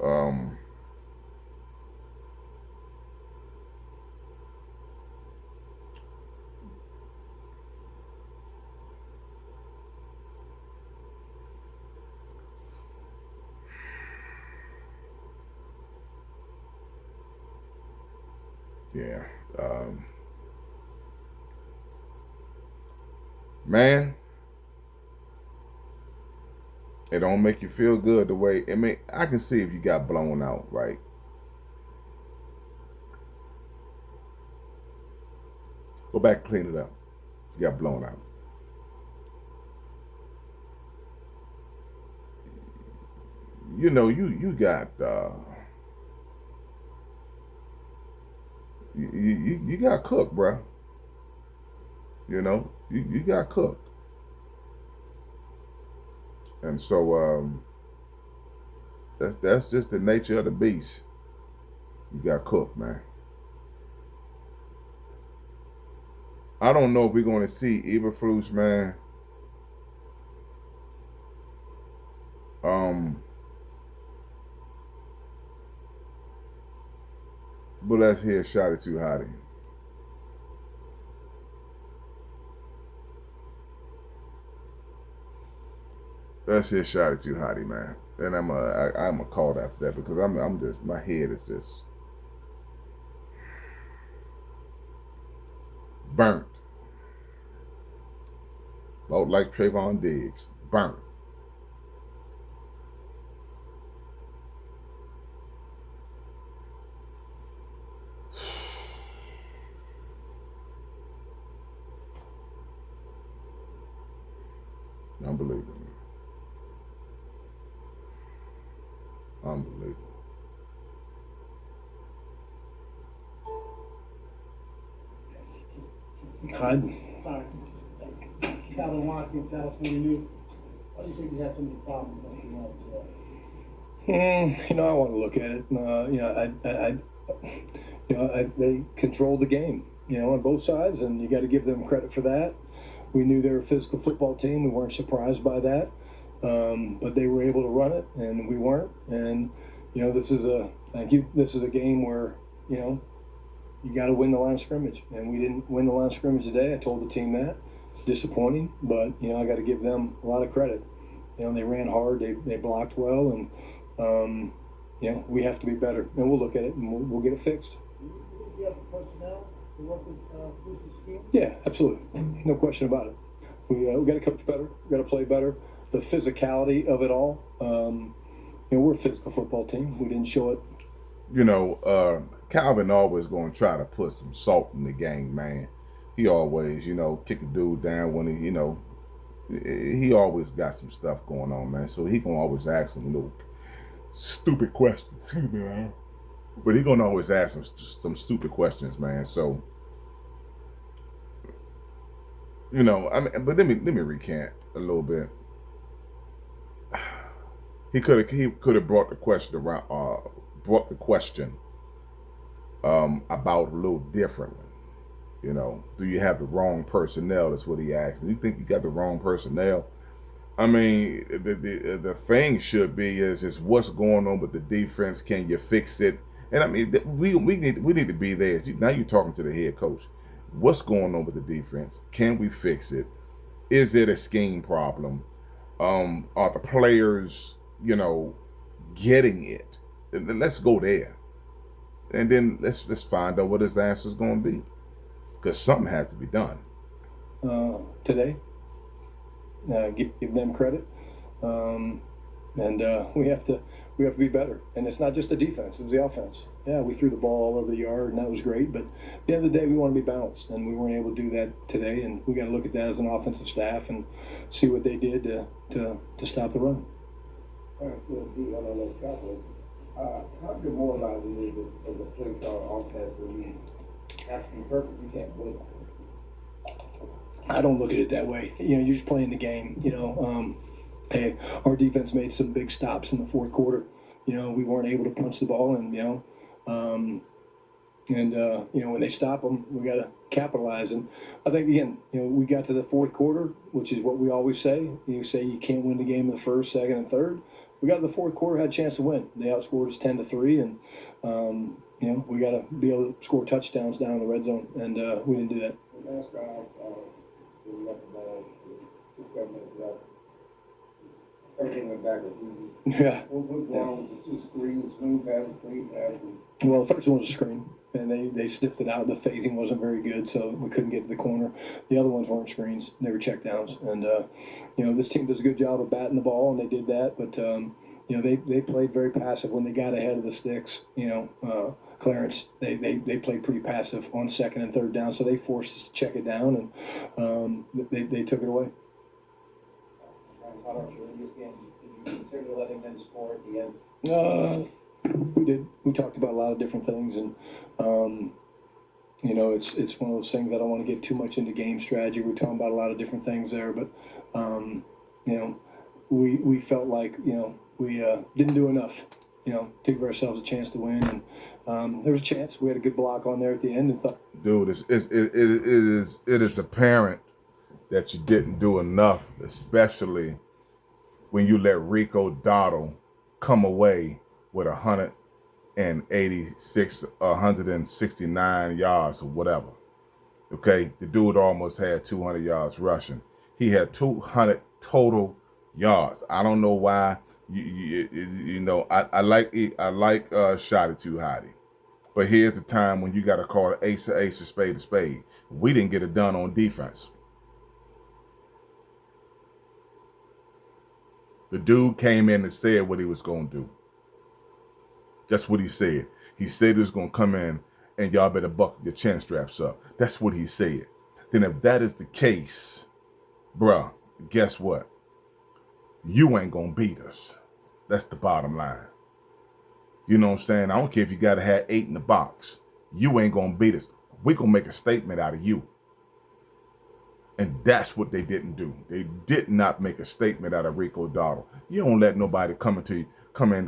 A: Um, yeah. Man, it don't make you feel good the way it may. I can see if you got blown out, right? Go back and clean it up. You got blown out. You know, you got you got cooked, bruh. You know, you got cooked. And so that's just the nature of the beast. You got cooked, man. I don't know if we're going to see Eberflus, man. But let's hear Shotty Too Hotty. Let's hear Shotty Too Hotty, man. And I'm a call after that because I'm just, my head is just burnt. About like Trayvon Diggs, burnt. Unbelievable. Unbelievable.
K: Sorry. Calvin Watkins, Dallas Morning News. Why do you think he has so many problems against the run today?
M: You know, I want to look at it. They controlled the game, you know, on both sides, and you got to give them credit for that. We knew they were a physical football team. We weren't surprised by that, but they were able to run it, and we weren't. And you know, this is a game where you got to win the line of scrimmage, and we didn't win the line of scrimmage today. I told the team that. It's disappointing, but I got to give them a lot of credit. They ran hard, they blocked well, and we have to be better. And we'll look at it and we'll get it fixed.
K: Do you think you have the personnel to work with Bruce's scheme?
M: Yeah, absolutely, no question about it. We got to coach better, we got to play better. The physicality of it all. We're a physical football team. We didn't show it.
A: Calvin always going to try to put some salt in the game, man. He always, kick a dude down when he always got some stuff going on, man. So he gonna always ask some little stupid questions. Excuse me, man. But he gonna always ask some stupid questions, man. So, but let me recant a little bit. He could have brought the question around, about a little differently. Do you have the wrong personnel? That's what he asked. You think you got the wrong personnel? I mean, the thing should be is what's going on with the defense? Can you fix it? And I mean, we need to be there. Now you're talking to the head coach. What's going on with the defense? Can we fix it? Is it a scheme problem? Are the players, getting it? Let's go there, and then let's find out what his answer is going to be. Because something has to be done.
M: Today, give them credit, and we have to be better. And it's not just the defense; it was the offense. Yeah, we threw the ball all over the yard, and that was great. But at the end of the day, we want to be balanced, and we weren't able to do that today. And we got to look at that as an offensive staff and see what they did to stop the run.
H: All right, so the LLS Cowboys, how demoralizing is it as a play call offense when you have to be perfect, you can't win?
M: I don't look at it that way. You know, you're just playing the game. You know, hey, our defense made some big stops in the fourth quarter. You know, we weren't able to punch the ball, and you know, when they stop them, we got to capitalize. And I think again, you know, we got to the fourth quarter, which is what we always say. You say you can't win the game in the first, second, and third. We got to the fourth quarter, had a chance to win. They outscored us 10-3, and you know, we got to be able to score touchdowns down in the red zone, and we didn't do that.
H: The last drive, we got the ball, 6-7 minutes left. Everything went backwards.
M: Yeah.
H: What went wrong with the two screens, screen pass?
M: Well, the first one was a screen, and they sniffed it out. The phasing wasn't very good, so we couldn't get to the corner. The other ones weren't screens; they were check downs. And you know, this team does a good job of batting the ball, and they did that. But you know, they played very passive when they got ahead of the sticks. You know, Clarence, they played pretty passive on second and third down, so they forced us to check it down, and they took it away.
I: Did you consider letting them score at the end?
M: We did. We talked about a lot of different things, and you know, it's one of those things. I don't want to get too much into game strategy. We're talking about a lot of different things there, but you know, we felt like, you know, we didn't do enough, you know, to give ourselves a chance to win, and there was a chance. We had a good block on there at the end, and thought,
A: dude, it is apparent that you didn't do enough, especially when you let Rico Dottle come away with 186, 169 yards or whatever. Okay, the dude almost had 200 yards rushing. He had 200 total yards. I don't know why. You know, I like Shotty too hotty, but here's the time when you got to call ace a spade a spade. We didn't get it done on defense. The dude came in and said what he was going to do. That's what he said. He said he was going to come in and y'all better buckle your chin straps up. That's what he said. Then if that is the case, bruh, guess what? You ain't going to beat us. That's the bottom line. You know what I'm saying? I don't care if you got to have 8 in the box. You ain't going to beat us. We're going to make a statement out of you. And that's what they didn't do. They did not make a statement out of Rico Dottle. You don't let nobody come in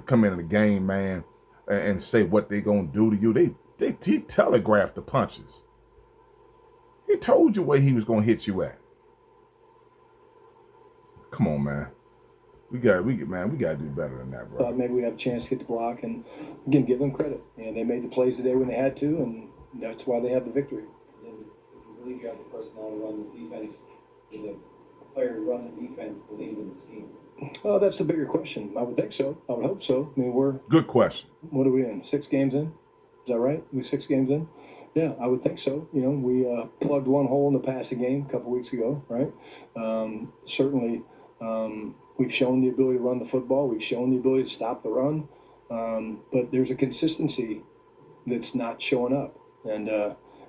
A: the game, man, and say what they gonna do to you. He telegraphed the punches. He told you where he was gonna hit you at. Come on, man. We gotta do better than that, bro.
M: Thought maybe we'd have a chance to get the block, and again, give them credit. And they made the plays today when they had to, and that's why they have the victory.
I: Believe you have the personnel to run this defense? Did the player who run the defense believe in the scheme?
M: Oh, that's the bigger question. I would think so. I would hope so. I mean, we're
A: good question.
M: What are we in? 6 games in? Is that right? We 6 games in? Yeah, I would think so. You know, we plugged one hole in the passing game a couple weeks ago, right? Certainly, we've shown the ability to run the football. We've shown the ability to stop the run, but there's a consistency that's not showing up, and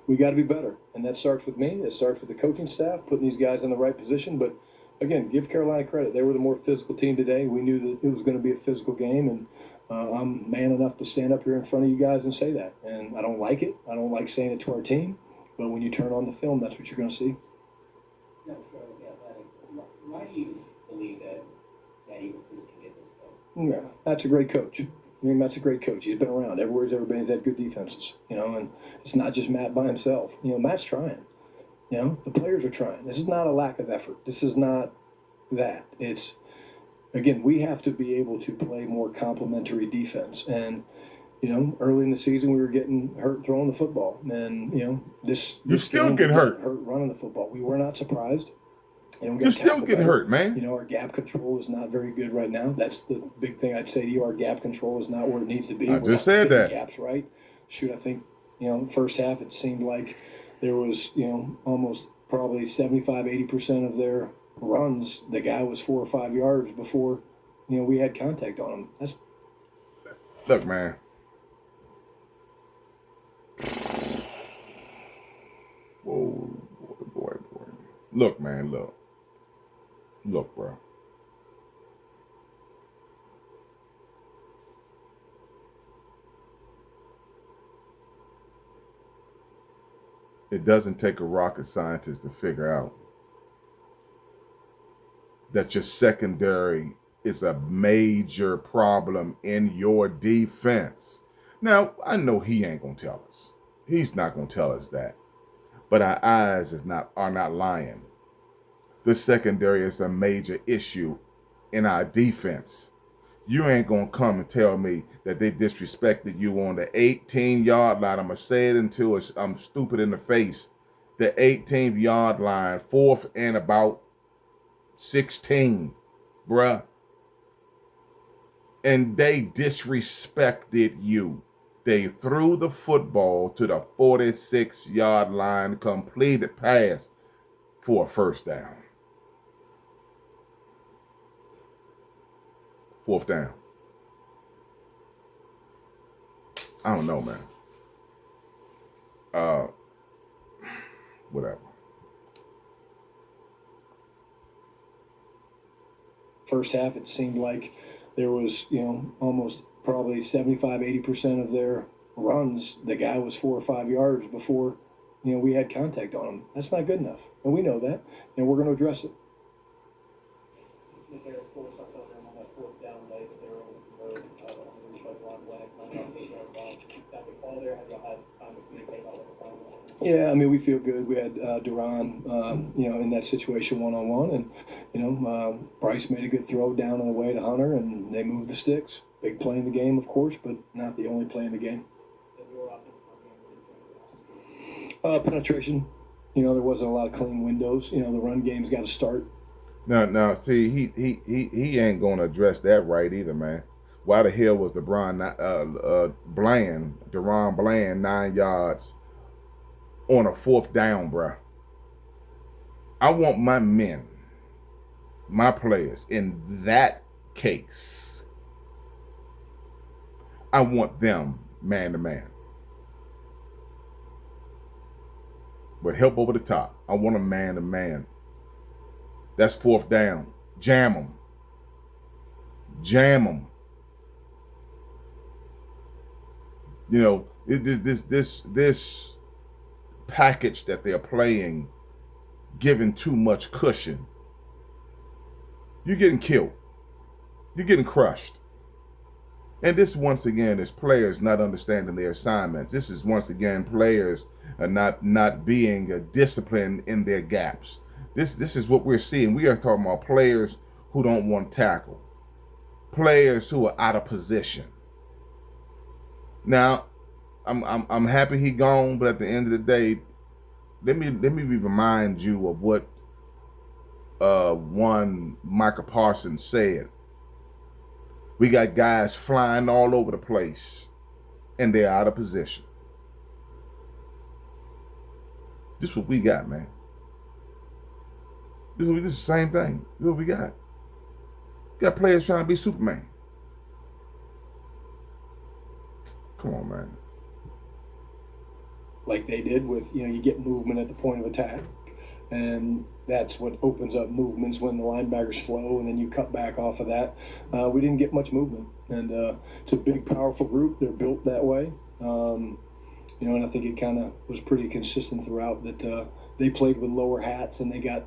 M: we got to be better, and that starts with me. It starts with the coaching staff, putting these guys in the right position. But again, give Carolina credit. They were the more physical team today. We knew that it was going to be a physical game, and I'm man enough to stand up here in front of you guys and say that. And I don't like it. I don't like saying it to our team. But when you turn on the film, that's what you're going to see.
J: No, sure. Yeah, why do you believe that Eagle Cruz can get this place?
M: Yeah, that's a great coach. I mean, Matt's a great coach. He's been around. Everywhere he's ever been, he's had good defenses, you know, and it's not just Matt by himself. You know, Matt's trying. You know, the players are trying. This is not a lack of effort. This is not that. It's, again, we have to be able to play more complementary defense. And, you know, early in the season, we were getting hurt throwing the football. And, you know, this
A: still get hurt
M: running the football. We were not surprised.
A: You still get hurt, man.
M: You know, our gap control is not very good right now. That's the big thing I'd say to you. Our gap control is not where it needs to be.
A: I just said that.
M: Gaps right. Shoot, I think, you know, first half it seemed like there was, you know, almost probably 75-80% of their runs. The guy was 4 or 5 yards before, you know, we had contact on him. That's.
A: Look, man. Whoa, boy. Look, man, look. Look, bro. It doesn't take a rocket scientist to figure out that your secondary is a major problem in your defense. Now, I know he ain't gonna tell us. He's not gonna tell us that. But our eyes are not lying. The secondary is a major issue in our defense. You ain't gonna come and tell me that they disrespected you on the 18-yard line. I'm gonna say it until I'm stupid in the face. The 18-yard line, 4th and about 16, bruh. And they disrespected you. They threw the football to the 46-yard line, completed pass for a first down. 4th down. I don't know, man. Whatever.
M: First half, it seemed like there was, almost probably 75, 80% of their runs, the guy was 4 or 5 yards before, we had contact on him. That's not good enough. And we know that, and we're going to address it. Yeah, I mean, we feel good. We had Duran, in that situation one-on-one, and Bryce made a good throw down on the way to Hunter, and they moved the sticks. Big play in the game, of course, but not the only play in the game. Penetration. There wasn't a lot of clean windows. The run game's got to start.
A: Now, see, he ain't gonna address that right either, man. Why the hell was Deron Bland 9 yards on a 4th down, bruh? I want my men, my players, in that case, I want them man to man. But help over the top. I want them man to man. That's 4th down. Jam them. Jam them. This package that they're playing, giving too much cushion. You're getting killed. You're getting crushed. And this, once again, is players not understanding their assignments. This is, once again, players not being disciplined in their gaps. This is what we're seeing. We are talking about players who don't want to tackle. Players who are out of position. Now, I'm happy he gone, but at the end of the day, let me remind you of what one Micah Parsons said. We got guys flying all over the place, and they're out of position. This is what we got, man. This is the same thing. This is what we got. Got players trying to be Superman. Come on, man.
M: Like they did with, you get movement at the point of attack. And that's what opens up movements when the linebackers flow, and then you cut back off of that. We didn't get much movement. And it's a big, powerful group. They're built that way. And I think it kind of was pretty consistent throughout that they played with lower hats, and they got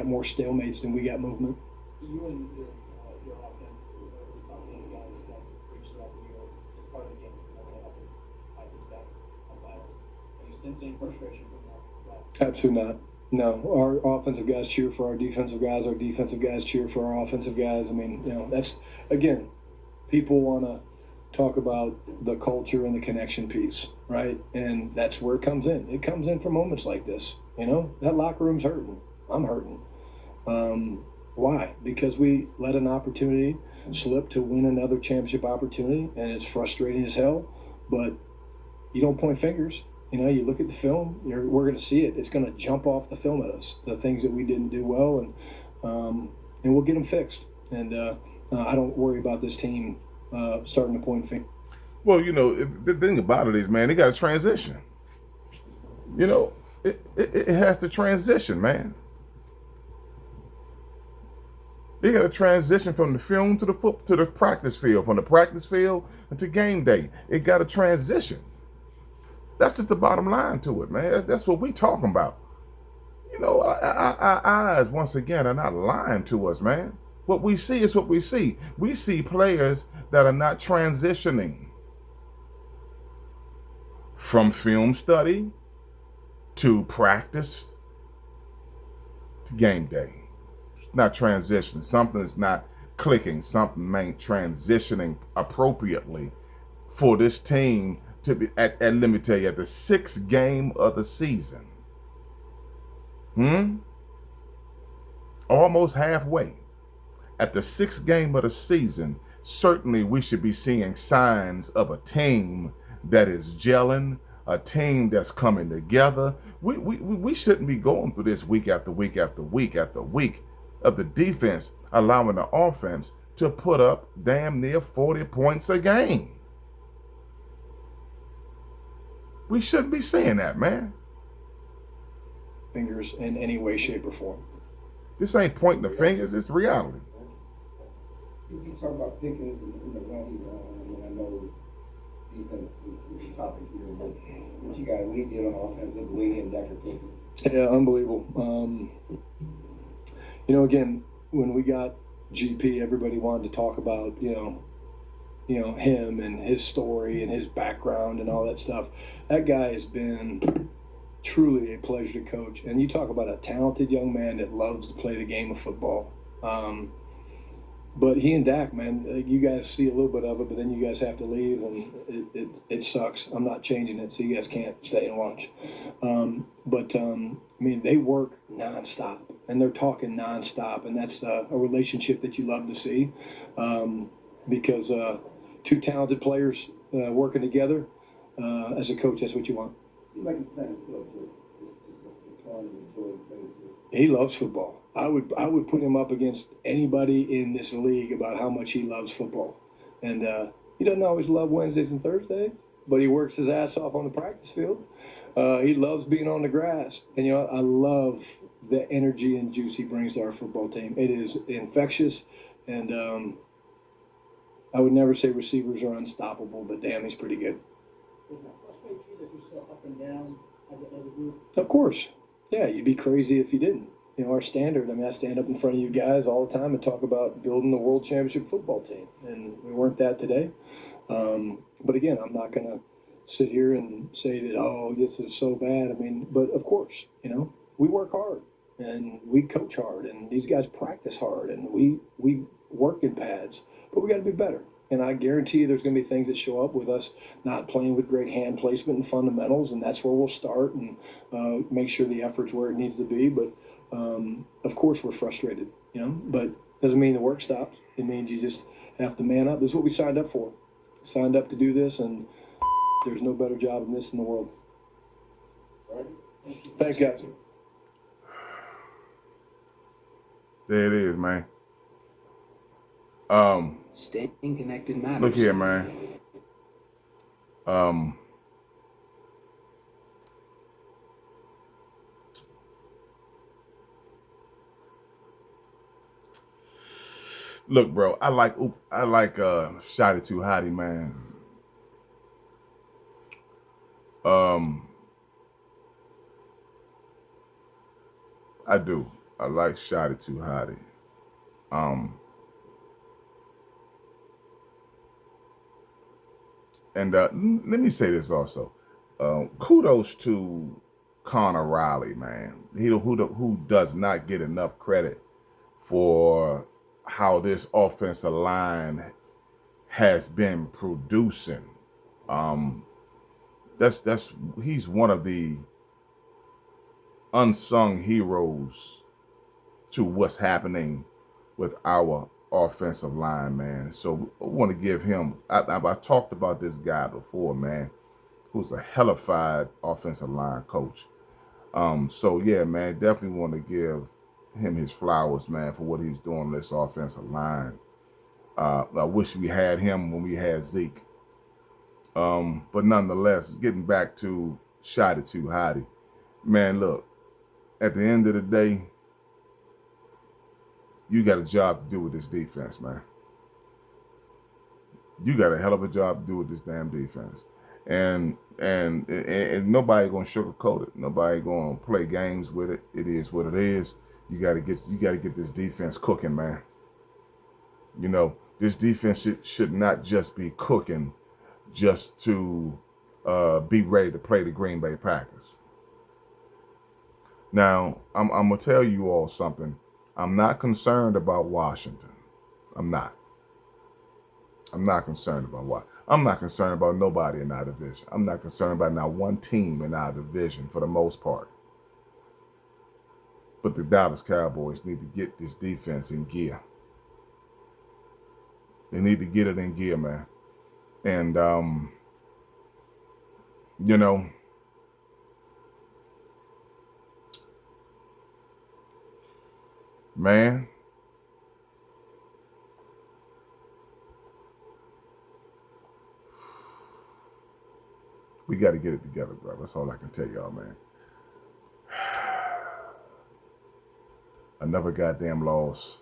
M: more stalemates than we got movement.
J: You and your offense, we talked to the guys, you guys preached throughout the year. It's part of the game. Helping fight these back on battles. Have you sensed any frustration from that?
M: Absolutely not. No, our offensive guys cheer for our defensive guys. Our defensive guys cheer for our offensive guys. I mean, that's, again, people want to talk about the culture and the connection piece, right? And that's where it comes in. It comes in for moments like this. That locker room's hurting. I'm hurting. Why? Because we let an opportunity slip to win another championship opportunity, and it's frustrating as hell. But you don't point fingers. You look at the film, we're going to see it. It's going to jump off the film at us, the things that we didn't do well, and we'll get them fixed. And I don't worry about this team starting to point fingers.
A: Well, the thing about it is, man, they got to transition. It has to transition, man. They got to transition from the film to the practice field, from the practice field to game day. It got to transition. That's just the bottom line to it, man. That's what we talking about. You know, our eyes, once again, are not lying to us, man. What we see is what we see. We see players that are not transitioning from film study to practice to game day. It's not transitioning. Something is not clicking. Something ain't transitioning appropriately for this team to be at let me tell you, at the 6th game of the season. Almost halfway. At the 6th game of the season, certainly we should be seeing signs of a team that is gelling, a team that's coming together. We shouldn't be going through this week after week after week after week of the defense allowing the offense to put up damn near 40 points a game. We shouldn't be saying that, man.
M: Fingers in any way, shape, or form.
A: This ain't pointing the fingers, it's reality.
H: You talk about Pickens and the run he's on. I mean, I know defense is the topic here, but what you got, what he did on offense, the way he and Dak are clicking.
M: Yeah, unbelievable. You know, again, when we got GP, everybody wanted to talk about, you know, him and his story and his background and all that stuff. That guy has been truly a pleasure to coach. And you talk about a talented young man that loves to play the game of football. But he and Dak, man, you guys see a little bit of it, but then you guys have to leave, and it sucks. I'm not changing it, so you guys can't stay and watch. I mean, they work nonstop, and they're talking nonstop, and that's a relationship that you love to see, because two talented players working together, as a coach, that's what you want.
H: Seems like he's playing football. Just the fun and enjoy playing.
M: He loves football. I would put him up against anybody in this league about how much he loves football. And he doesn't always love Wednesdays and Thursdays, but he works his ass off on the practice field. He loves being on the grass. And, you know, I love the energy and juice he brings to our football team. It is infectious. And I would never say receivers are unstoppable, but damn, he's pretty good.
J: Does that frustrate you that you're so up and down as a group?
M: Of course. Yeah, you'd be crazy if you didn't. You know, our standard, I mean, I stand up in front of you guys all the time and talk about building the world championship football team. And we weren't that today. But again, I'm not going to sit here and say that, oh, this is so bad. I mean, but of course, you know, we work hard and we coach hard and these guys practice hard and we work in pads, but we got to be better. And I guarantee you there's going to be things that show up with us not playing with great hand placement and fundamentals, and that's where we'll start and make sure the effort's where it needs to be. But of course we're frustrated, you know, but doesn't mean the work stops. It means you just have to man up. This is what we signed up for. Signed up to do this, and there's no better job than this in the world. Thanks, guys.
A: There it is, man.
N: Staying connected matters.
A: Look here, man. Look, bro, I like Shotty Too Hotty, man. I do. I like Shotty Too Hotty. And let me say this also. Kudos to Connor Riley, man. Who does not get enough credit for how this offensive line has been producing. He's one of the unsung heroes to what's happening with our offensive line, man. So I want to give him, I talked about this guy before, man, who's a hellified offensive line coach. So yeah, man, definitely want to give him his flowers, man, for what he's doing on this offensive line. I wish we had him when we had Zeke. But nonetheless, getting back to Shotty Too Hotty, man, look, at the end of the day, you got a job to do with this defense, man. You got a hell of a job to do with this damn defense. And nobody gonna sugarcoat it. Nobody gonna play games with it. It is what it is. You gotta get this defense cooking, man. You know, this defense should not just be cooking just to be ready to play the Green Bay Packers. Now, I'm gonna tell you all something. I'm not concerned about Washington. I'm not concerned about what. I'm not concerned about nobody in our division. I'm not concerned about not one team in our division for the most part. But the Dallas Cowboys need to get this defense in gear. They need to get it in gear, man. And, you know, man, we got to get it together, bro. That's all I can tell y'all, man. Another goddamn loss.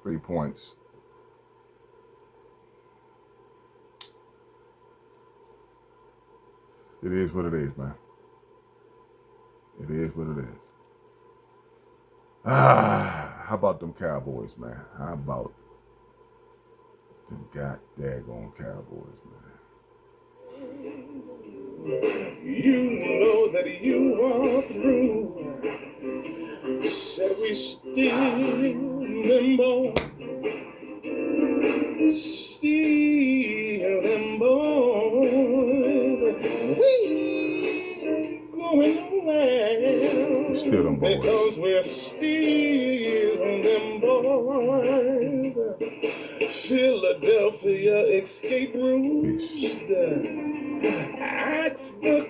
A: 3 points. It is what it is, man. It is what it is. How about them Cowboys, man? How about them daggone Cowboys, man?
O: You know that you are through. Said we still limbo. Still limbo. We going nowhere.
A: Still them boys.
O: Because we're still them boys. Philadelphia escape room. Ask the